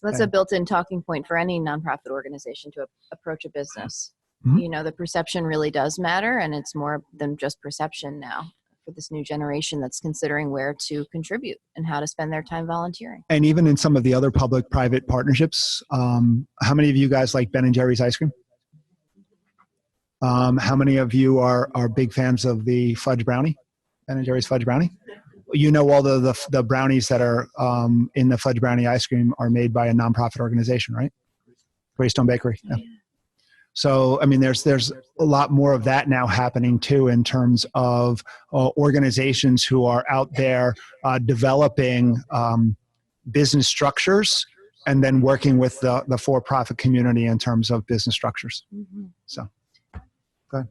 That's a built-in talking point for any nonprofit organization to approach a business. Mm-hmm. You know, the perception really does matter, and it's more than just perception now for this new generation that's considering where to contribute and how to spend their time volunteering. And even in some of the other public-private partnerships, how many of you guys like Ben & Jerry's ice cream? How many of you are big fans of the fudge brownie, Ben & Jerry's fudge brownie? You know, all the brownies that are in the fudge brownie ice cream are made by a nonprofit organization, right? Greystone Bakery. Yeah. So, I mean, there's a lot more of that now happening too, in terms of organizations who are out there developing business structures and then working with the for-profit community in terms of business structures. Mm-hmm. So, go ahead.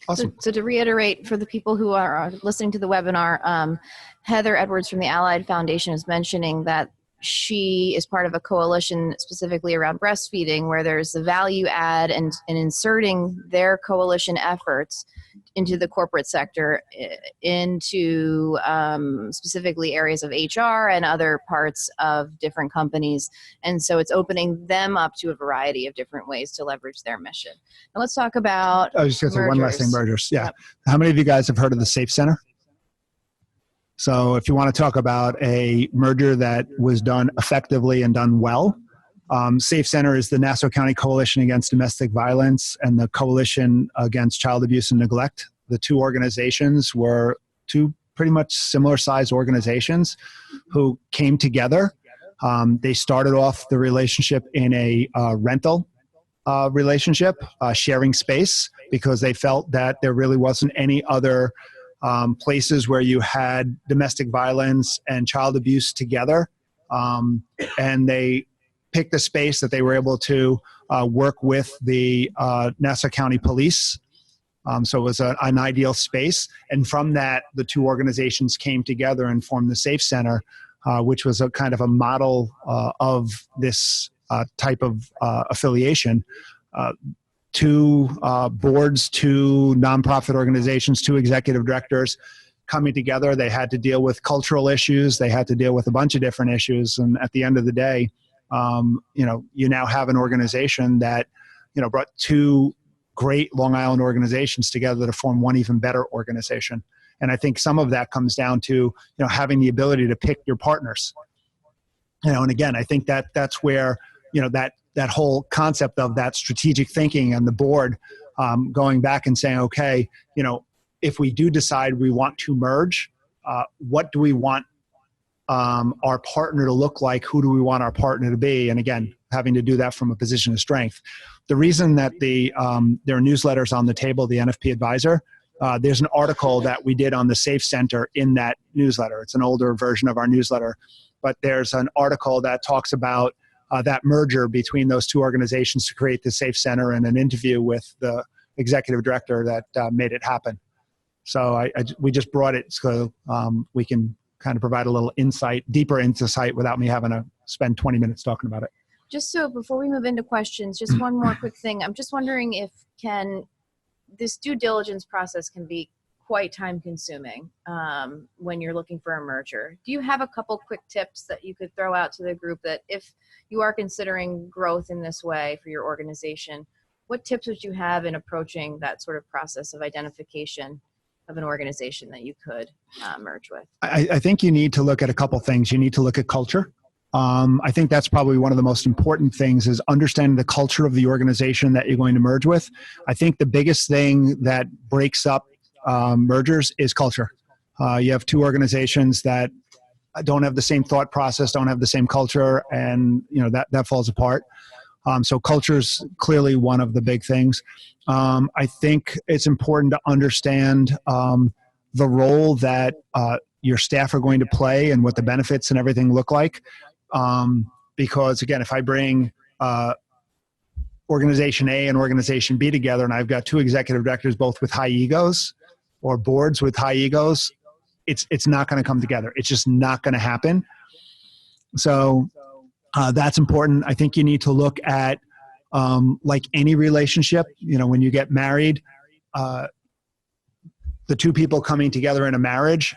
Awesome. So to reiterate, for the people who are listening to the webinar, Heather Edwards from the Allied Foundation is mentioning that she is part of a coalition specifically around breastfeeding, where there's a value add and inserting their coalition efforts into the corporate sector, into specifically areas of HR and other parts of different companies. And so it's opening them up to a variety of different ways to leverage their mission. Now let's talk about I was just going to say one last thing, mergers. Yeah. Yep. How many of you guys have heard of the Safe Center? So if you want to talk about a merger that was done effectively and done well, Safe Center is the Nassau County Coalition Against Domestic Violence and the Coalition Against Child Abuse and Neglect. The two organizations were two pretty much similar sized organizations who came together. They started off the relationship in a rental relationship, sharing space, because they felt that there really wasn't any other places where you had domestic violence and child abuse together. And they picked a space that they were able to work with the Nassau County Police. So it was an ideal space. And from that, the two organizations came together and formed the Safe Center, which was a kind of a model of this type of affiliation. Two boards, two nonprofit organizations, two executive directors coming together. They had to deal with cultural issues. They had to deal with a bunch of different issues. And at the end of the day, you now have an organization that, brought two great Long Island organizations together to form one even better organization. And I think some of that comes down to, having the ability to pick your partners. And again, I think that's where, that whole concept of that strategic thinking and the board going back and saying, okay, if we do decide we want to merge, what do we want our partner to look like? Who do we want our partner to be? And again, having to do that from a position of strength. The reason that there are newsletters on the table, the NFP Advisor, there's an article that we did on the Safe Center in that newsletter. It's an older version of our newsletter, but there's an article that talks about that merger between those two organizations to create the Safe Center, and an interview with the executive director that made it happen. So we just brought it so we can kind of provide a little insight, deeper insight, without me having to spend 20 minutes talking about it. Just so before we move into questions, just one more quick thing. I'm just wondering if this due diligence process can be quite time consuming when you're looking for a merger. Do you have a couple quick tips that you could throw out to the group that if you are considering growth in this way for your organization, what tips would you have in approaching that sort of process of identification of an organization that you could merge with? I think you need to look at a couple things. You need to look at culture. I think that's probably one of the most important things, is understanding the culture of the organization that you're going to merge with. I think the biggest thing that breaks up mergers is culture. You have two organizations that don't have the same thought process, don't have the same culture, and that falls apart. So culture is clearly one of the big things. I think it's important to understand the role that your staff are going to play and what the benefits and everything look like. Because again, if I bring organization A and organization B together, and I've got two executive directors both with high egos, or boards with high egos, it's not going to come together. It's just not going to happen. So that's important. I think you need to look at, like any relationship, when you get married, the two people coming together in a marriage,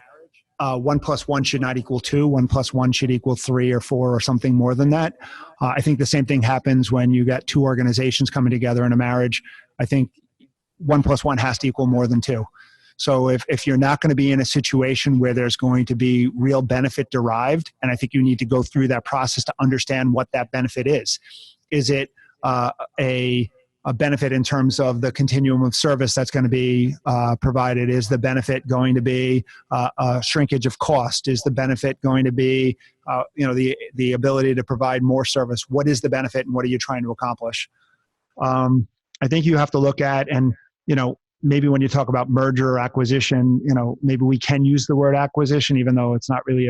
1 + 1 should not equal 2. 1 + 1 should equal 3 or 4 or something more than that. I think the same thing happens when you got two organizations coming together in a marriage. I think 1 + 1 has to equal more than 2. So if you're not going to be in a situation where there's going to be real benefit derived, and I think you need to go through that process to understand what that benefit is. Is it a benefit in terms of the continuum of service that's going to be provided? Is the benefit going to be a shrinkage of cost? Is the benefit going to be the ability to provide more service? What is the benefit, and what are you trying to accomplish? I think you have to look at, and maybe when you talk about merger or acquisition, maybe we can use the word acquisition, even though it's not really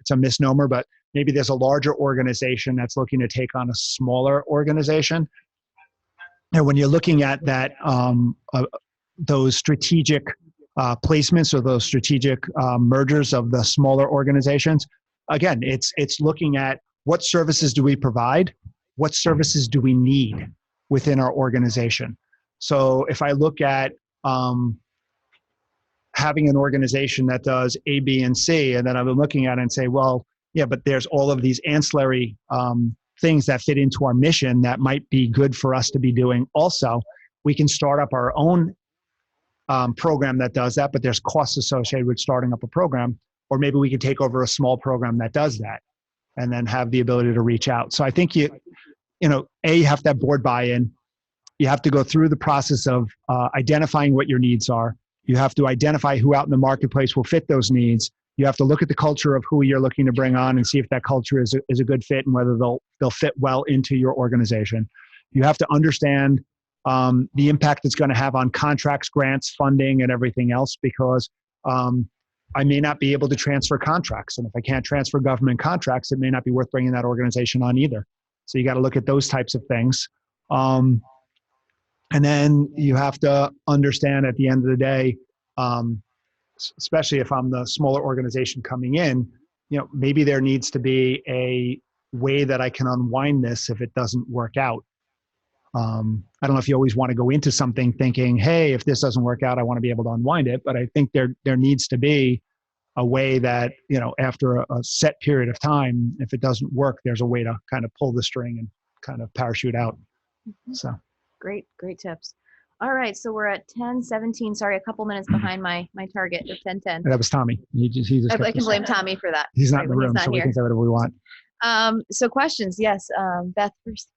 it's a misnomer, but maybe there's a larger organization that's looking to take on a smaller organization. And when you're looking at that, those strategic placements or those strategic mergers of the smaller organizations, again, it's looking at what services do we provide, what services do we need within our organization. So if I look at having an organization that does A, B, and C, and then I've been looking at it and say, well, yeah, but there's all of these ancillary things that fit into our mission that might be good for us to be doing also. We can start up our own program that does that, but there's costs associated with starting up a program, or maybe we could take over a small program that does that and then have the ability to reach out. So I think you have to have board buy-in. You have to go through the process of identifying what your needs are. You have to identify who out in the marketplace will fit those needs. You have to look at the culture of who you're looking to bring on and see if that culture is a good fit and whether they'll fit well into your organization. You have to understand the impact it's going to have on contracts, grants, funding, and everything else, because I may not be able to transfer contracts. And if I can't transfer government contracts, it may not be worth bringing that organization on either. So you got to look at those types of things. And then you have to understand at the end of the day, especially if I'm the smaller organization coming in, maybe there needs to be a way that I can unwind this if it doesn't work out. I don't know if you always want to go into something thinking, hey, if this doesn't work out, I want to be able to unwind it. But I think there needs to be a way that, after a set period of time, if it doesn't work, there's a way to kind of pull the string and kind of parachute out. So. Great tips. All right, so we're at 10:17. Sorry, a couple minutes behind my target of 10:10. That was Tommy. He just I can blame Tommy for that. He's not in the room, so we can say whatever we want. So questions, yes. Beth first.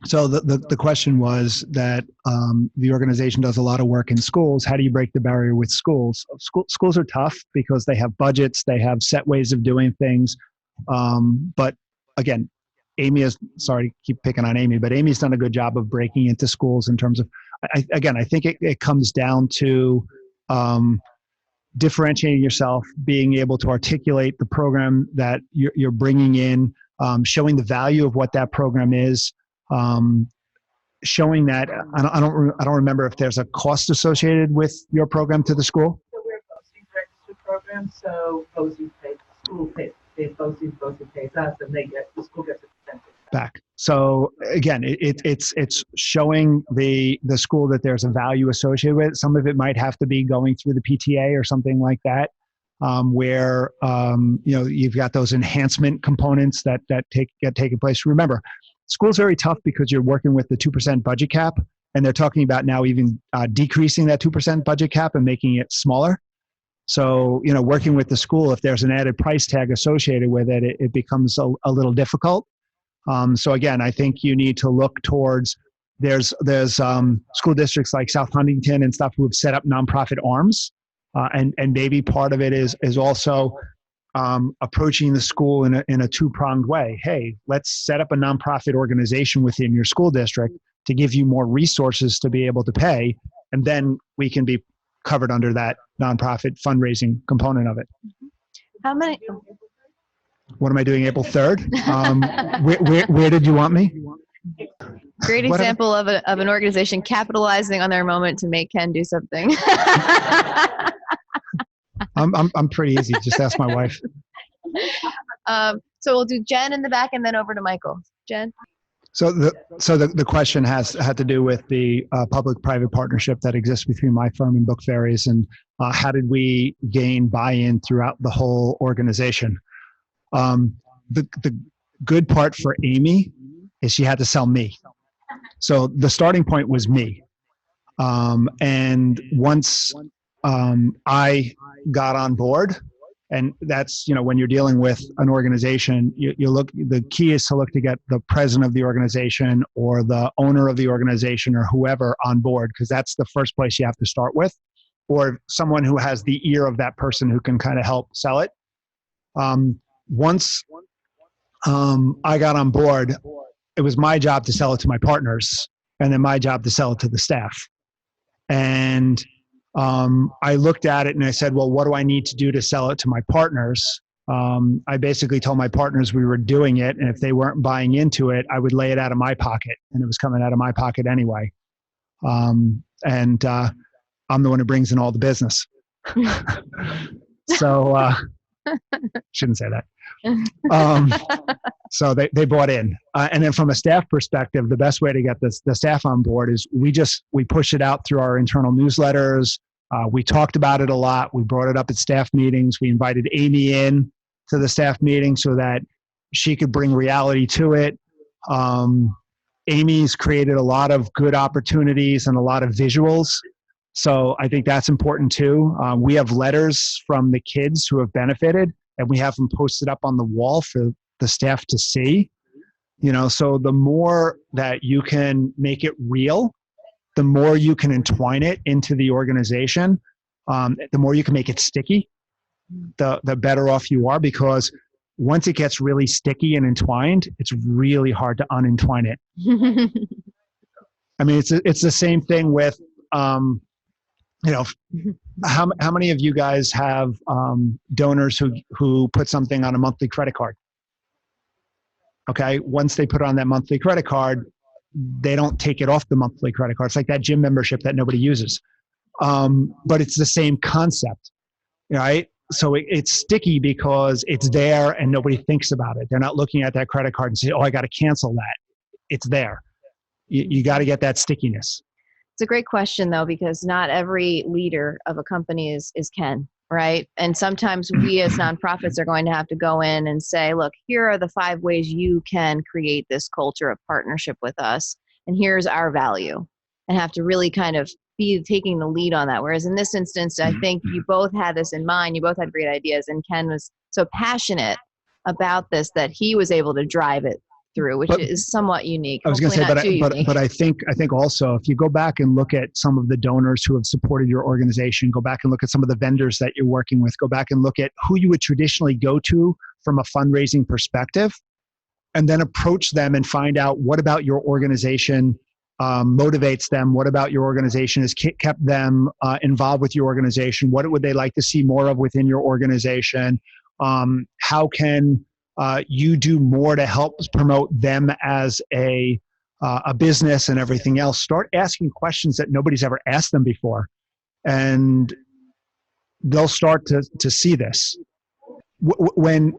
So the question was that the organization does a lot of work in schools. How do you break the barrier with schools? Schools are tough because they have budgets, they have set ways of doing things. But again, Amy is, sorry to keep picking on Amy, but Amy's done a good job of breaking into schools in terms of, I think it comes down to differentiating yourself, being able to articulate the program that you're bringing in, showing the value of what that program is, showing that I don't remember if there's a cost associated with your program to the school. So we're a BOCES registered program, so BOCES pays, school pays, BOCES pays us, and the school gets a percentage Back. So again, it's showing the school that there's a value associated with it. Some of it might have to be going through the PTA or something like that, where you've got those enhancement components that get taken place. Remember, school's very tough because you're working with the 2% budget cap, and they're talking about now even decreasing that 2% budget cap and making it smaller. So, working with the school, if there's an added price tag associated with it, it becomes a little difficult. So again, I think you need to look towards, there's school districts like South Huntington and stuff who have set up nonprofit arms. And maybe part of it is also approaching the school in a two-pronged way. Hey, let's set up a nonprofit organization within your school district to give you more resources to be able to pay, and then we can be covered under that nonprofit fundraising component of it. How many? What am I doing April 3rd? Where did you want me? Great example of an organization capitalizing on their moment to make Ken do something. I'm pretty easy. Just ask my wife. So we'll do Jen in the back and then over to Michael. Jen? So the question had to do with the public-private partnership that exists between my firm and Book Fairies, and how did we gain buy-in throughout the whole organization. The good part for Amy is she had to sell me. So the starting point was me. And once I got on board, and that's, when you're dealing with an organization, you look, the key is to look to get the president of the organization or the owner of the organization or whoever on board, because that's the first place you have to start with, or someone who has the ear of that person who can kind of help sell it. Once I got on board, it was my job to sell it to my partners, and then my job to sell it to the staff. And I looked at it and I said, well, what do I need to do to sell it to my partners? I basically told my partners we were doing it, and if they weren't buying into it, I would lay it out of my pocket, and it was coming out of my pocket anyway. I'm the one who brings in all the business. So shouldn't say that. So they bought in. And then from a staff perspective, the best way to get the staff on board is we push it out through our internal newsletters. We talked about it a lot. We brought it up at staff meetings. We invited Amy in to the staff meeting so that she could bring reality to it. Amy's created a lot of good opportunities and a lot of visuals. So I think that's important too. We have letters from the kids who have benefited, and we have them posted up on the wall for the staff to see. So the more that you can make it real, the more you can entwine it into the organization, the more you can make it sticky, the better off you are, because once it gets really sticky and entwined, it's really hard to unentwine it. I mean, it's the same thing with, how many of you guys have donors who put something on a monthly credit card? Okay, once they put it on that monthly credit card, they don't take it off the monthly credit card. It's like that gym membership that nobody uses. But it's the same concept, right? So it's sticky because it's there and nobody thinks about it. They're not looking at that credit card and say, oh, I got to cancel that. It's there. You got to get that stickiness. It's a great question, though, because not every leader of a company is Ken, right? And sometimes we as nonprofits are going to have to go in and say, look, here are the 5 ways you can create this culture of partnership with us, and here's our value, and have to really kind of be taking the lead on that. Whereas in this instance, I think you both had this in mind. You both had great ideas, and Ken was so passionate about this that he was able to drive it through, which is somewhat unique. I was going to say, but I think also, if you go back and look at some of the donors who have supported your organization, go back and look at some of the vendors that you're working with, go back and look at who you would traditionally go to from a fundraising perspective, and then approach them and find out what about your organization motivates them, what about your organization has kept them involved with your organization, what would they like to see more of within your organization, how can you do more to help promote them as a business and everything else. Start asking questions that nobody's ever asked them before, and they'll start to see this. When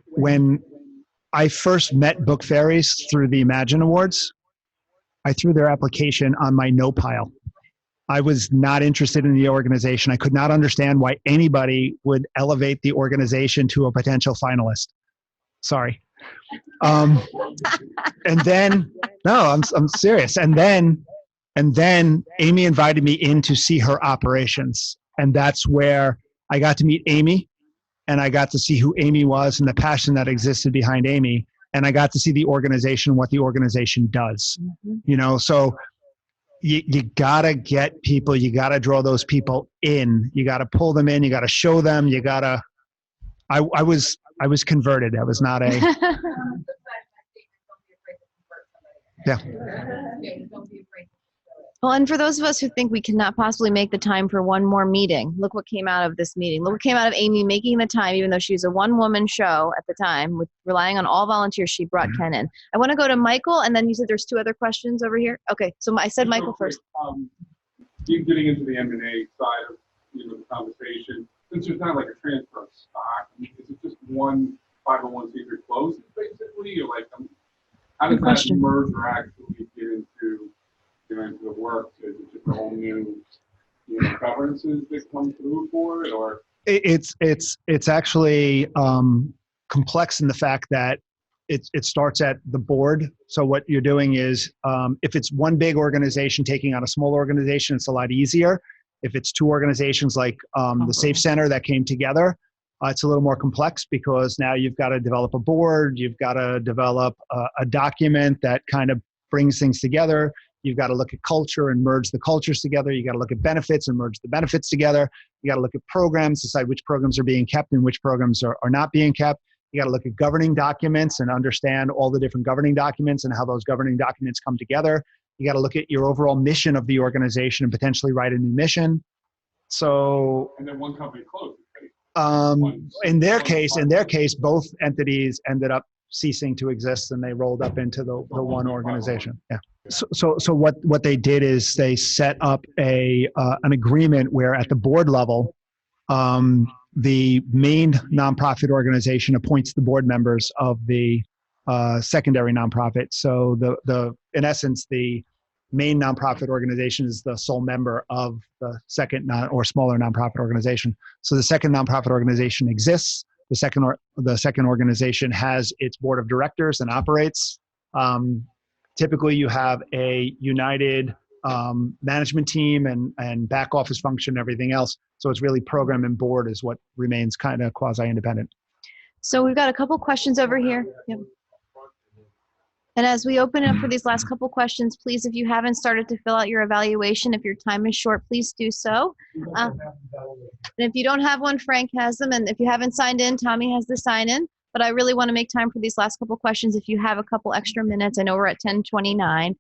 I first met Book Fairies through the Imagine Awards, I threw their application on my no pile. I was not interested in the organization. I could not understand why anybody would elevate the organization to a potential finalist. Sorry. And then, no, I'm serious. And then Amy invited me in to see her operations. And that's where I got to meet Amy, and I got to see who Amy was and the passion that existed behind Amy. And I got to see the organization, what the organization does. You know, so you gotta get people, you gotta draw those people in, you gotta pull them in, you gotta show them, you gotta, I was converted. I was not a, yeah. Well, and for those of us who think we cannot possibly make the time for one more meeting, look what came out of this meeting. Look what came out of Amy making the time, even though she was a one-woman show at the time, with relying on all volunteers. She brought Ken in. I want to go to Michael, and then you said there's 2 other questions over here. Okay, so I said Michael first. You getting into the M&A side of the conversation, since there's not like a transfer of stock, is it just one 501c3 closes basically, or like how does that merge or actually get into the work? Is it just a whole new governances that come through for it, or? It's actually complex in the fact that it starts at the board. So what you're doing is, if it's one big organization taking on a small organization, it's a lot easier. If it's 2 organizations like the Safe Center that came together, it's a little more complex, because now you've got to develop a board, you've got to develop a document that kind of brings things together. You've got to look at culture and merge the cultures together. You got to look at benefits and merge the benefits together. You got to look at programs, decide which programs are being kept and which programs are not being kept. You got to look at governing documents and understand all the different governing documents and how those governing documents come together. You got to look at your overall mission of the organization and potentially write a new mission. So, and then one company closed, right? In their case, both entities ended up ceasing to exist, and they rolled up into the one organization. Yeah. So what they did is they set up an agreement where at the board level, the main nonprofit organization appoints the board members of the secondary nonprofit. So in essence, the main nonprofit organization is the sole member of the second or smaller nonprofit organization. So the second nonprofit organization exists. The second organization has its board of directors and operates. Typically, you have a united management team and back office function, everything else. So it's really program and board is what remains kind of quasi-independent. So we've got a couple questions over here. Yep. And as we open it up for these last couple questions, please, if you haven't started to fill out your evaluation, if your time is short, please do so. And if you don't have one, Frank has them. And if you haven't signed in, Tommy has the sign in. But I really want to make time for these last couple questions. If you have a couple extra minutes, I know we're at 10:29.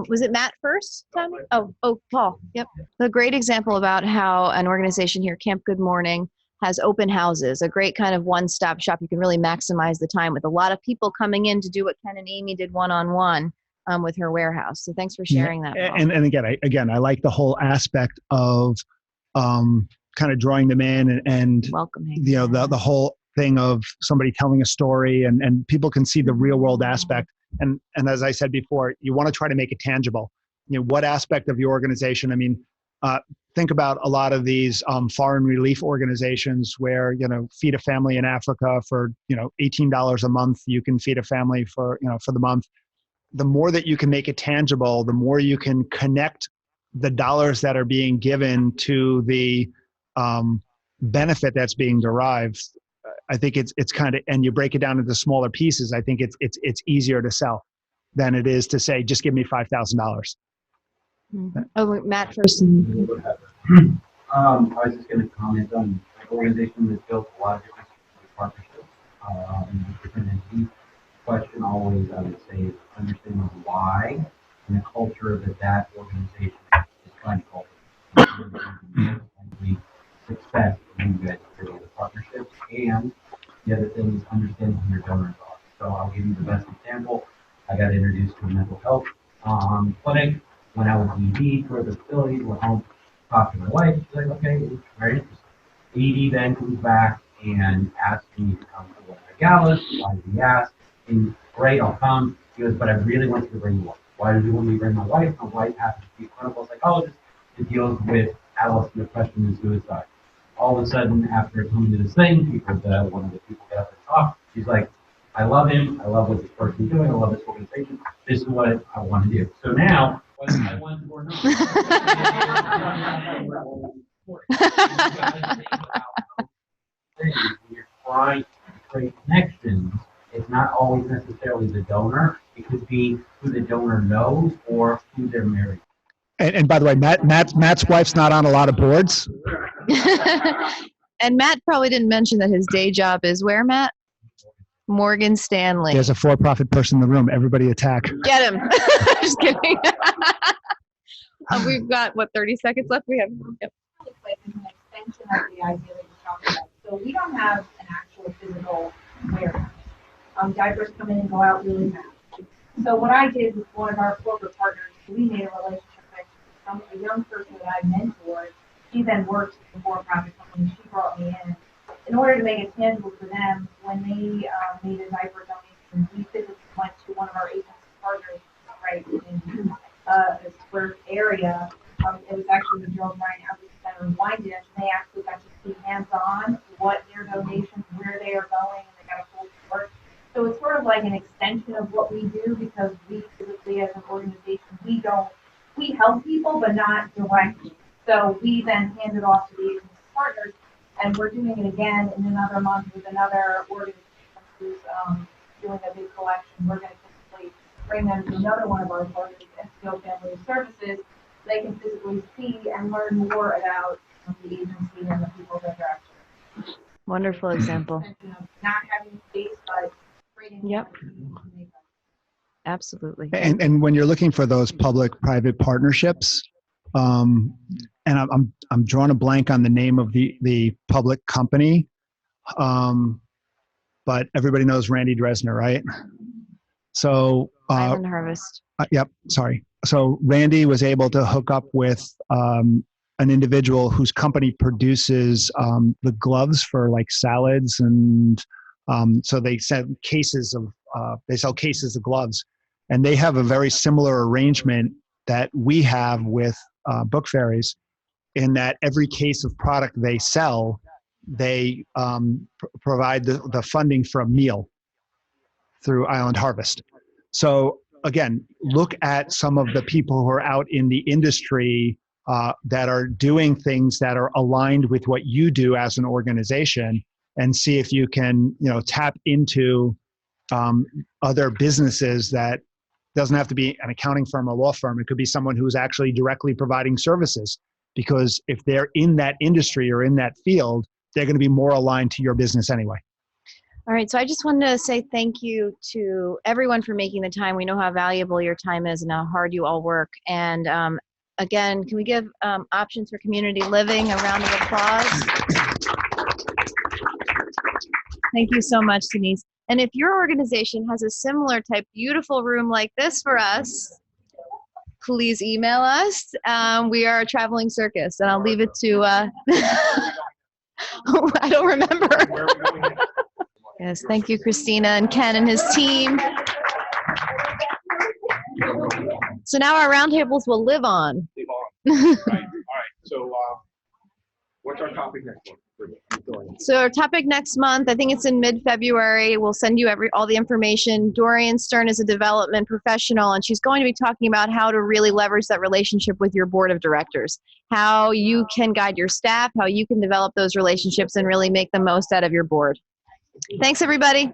Was it Matt first, Tommy? Oh, Paul. Yep. A great example about how an organization here, Camp Good Morning, has open houses, a great kind of one-stop shop. You can really maximize the time with a lot of people coming in to do what Ken and Amy did one-on-one with her warehouse. So thanks for sharing that. And again, I like the whole aspect of kind of drawing them in and welcoming. The whole thing of somebody telling a story and people can see the real world aspect. And as I said before, you want to try to make it tangible. What aspect of the organization? I mean, think about a lot of these foreign relief organizations where, feed a family in Africa for, $18 a month. You can feed a family for the month. The more that you can make it tangible, the more you can connect the dollars that are being given to the benefit that's being derived. I think it's kind of, and you break it down into smaller pieces. I think it's easier to sell than it is to say, just give me $5,000. Mm-hmm. Oh, Matt first. I was just going to comment on the organization that's built a lot of different partnerships, different entities. Question always, I would say, is understanding why and the culture that organization is trying to cultivate. Success when you guys create the partnerships, and the other thing is understanding who your donors are. So you the best example. I got introduced to a mental health clinic, went out with ED, toured the facility, went home, talked to my wife. She's like, okay, it was very interesting. ED then comes back and asks me to come to one of the galas. Why did he ask? And great, I'll come. He goes, but I really want you to bring your wife. Why did you want me to bring my wife? My wife happens to be a clinical psychologist. It deals with adolescent depression and suicide. All of a sudden, after coming to this thing, one of the people got up and talked. She's like, I love him. I love what this person's doing. I love this organization. This is what I want to do. So now, whether I want to or not, when you're trying to create connections, it's not always necessarily the donor. It could be who the donor knows or who they're married. And by the way, Matt's wife's not on a lot of boards. And Matt probably didn't mention that his day job is where, Matt? Morgan Stanley. There's a for-profit person in the room. Everybody attack. Get him. Just kidding. We've got, 30 seconds left? We have. Yep. Really quick, as an extension of the idea that you're talking about. So we don't have an actual physical warehouse. Diapers come in and go out really fast. So what I did with one of our corporate partners, we made a relationship with a young person that I mentored. She then worked for a for-profit company. She brought me in order to make it tangible for them. When they made a diaper donation, we physically went to one of our agency partners right in a square area. It was actually the Gerald Ryan Outreach Center in Wyandotte, and they actually got to see hands-on what their donations, where they are going, and they got a full report. So it's sort of like an extension of what we do, because we typically, as an organization, we help people, but not directly. So we then hand it off to the agency partners, and we're doing it again in another month with another organization who's doing a big collection. We're going to typically bring them to another one of our partners, SPO Family Services, so they can physically see and learn more about the agency and the people that they're after. Wonderful example. Not having space, but creating. Yep. Absolutely. And when you're looking for those public-private partnerships, and I'm drawing a blank on the name of the public company, but everybody knows Randy Dresner, right? So Island Harvest. Yep. Sorry. So Randy was able to hook up with an individual whose company produces the gloves for like salads, and so they sell cases of gloves, and they have a very similar arrangement that we have with Book Fairies, in that every case of product they sell, they provide the funding for a meal through Island Harvest. So again, look at some of the people who are out in the industry that are doing things that are aligned with what you do as an organization, and see if you can, tap into other businesses. That doesn't have to be an accounting firm or law firm. It could be someone who's actually directly providing services, because if they're in that industry or in that field, they're going to be more aligned to your business anyway. All right, so I just wanted to say thank you to everyone for making the time. We know how valuable your time is and how hard you all work. And again, can we give Options for Community Living a round of applause? Thank you so much, Denise. And if your organization has a similar type beautiful room like this for us, please email us. We are a traveling circus, and I'll leave it to, I don't remember. Yes, thank you, Christina and Ken and his team. So now our roundtables will live on. Live on. Right. All right. So what's our topic next month? So our topic next month, I think it's in mid-February. We'll send you all the information. Dorian Stern is a development professional, and she's going to be talking about how to really leverage that relationship with your board of directors, how you can guide your staff, how you can develop those relationships and really make the most out of your board. Thanks, everybody.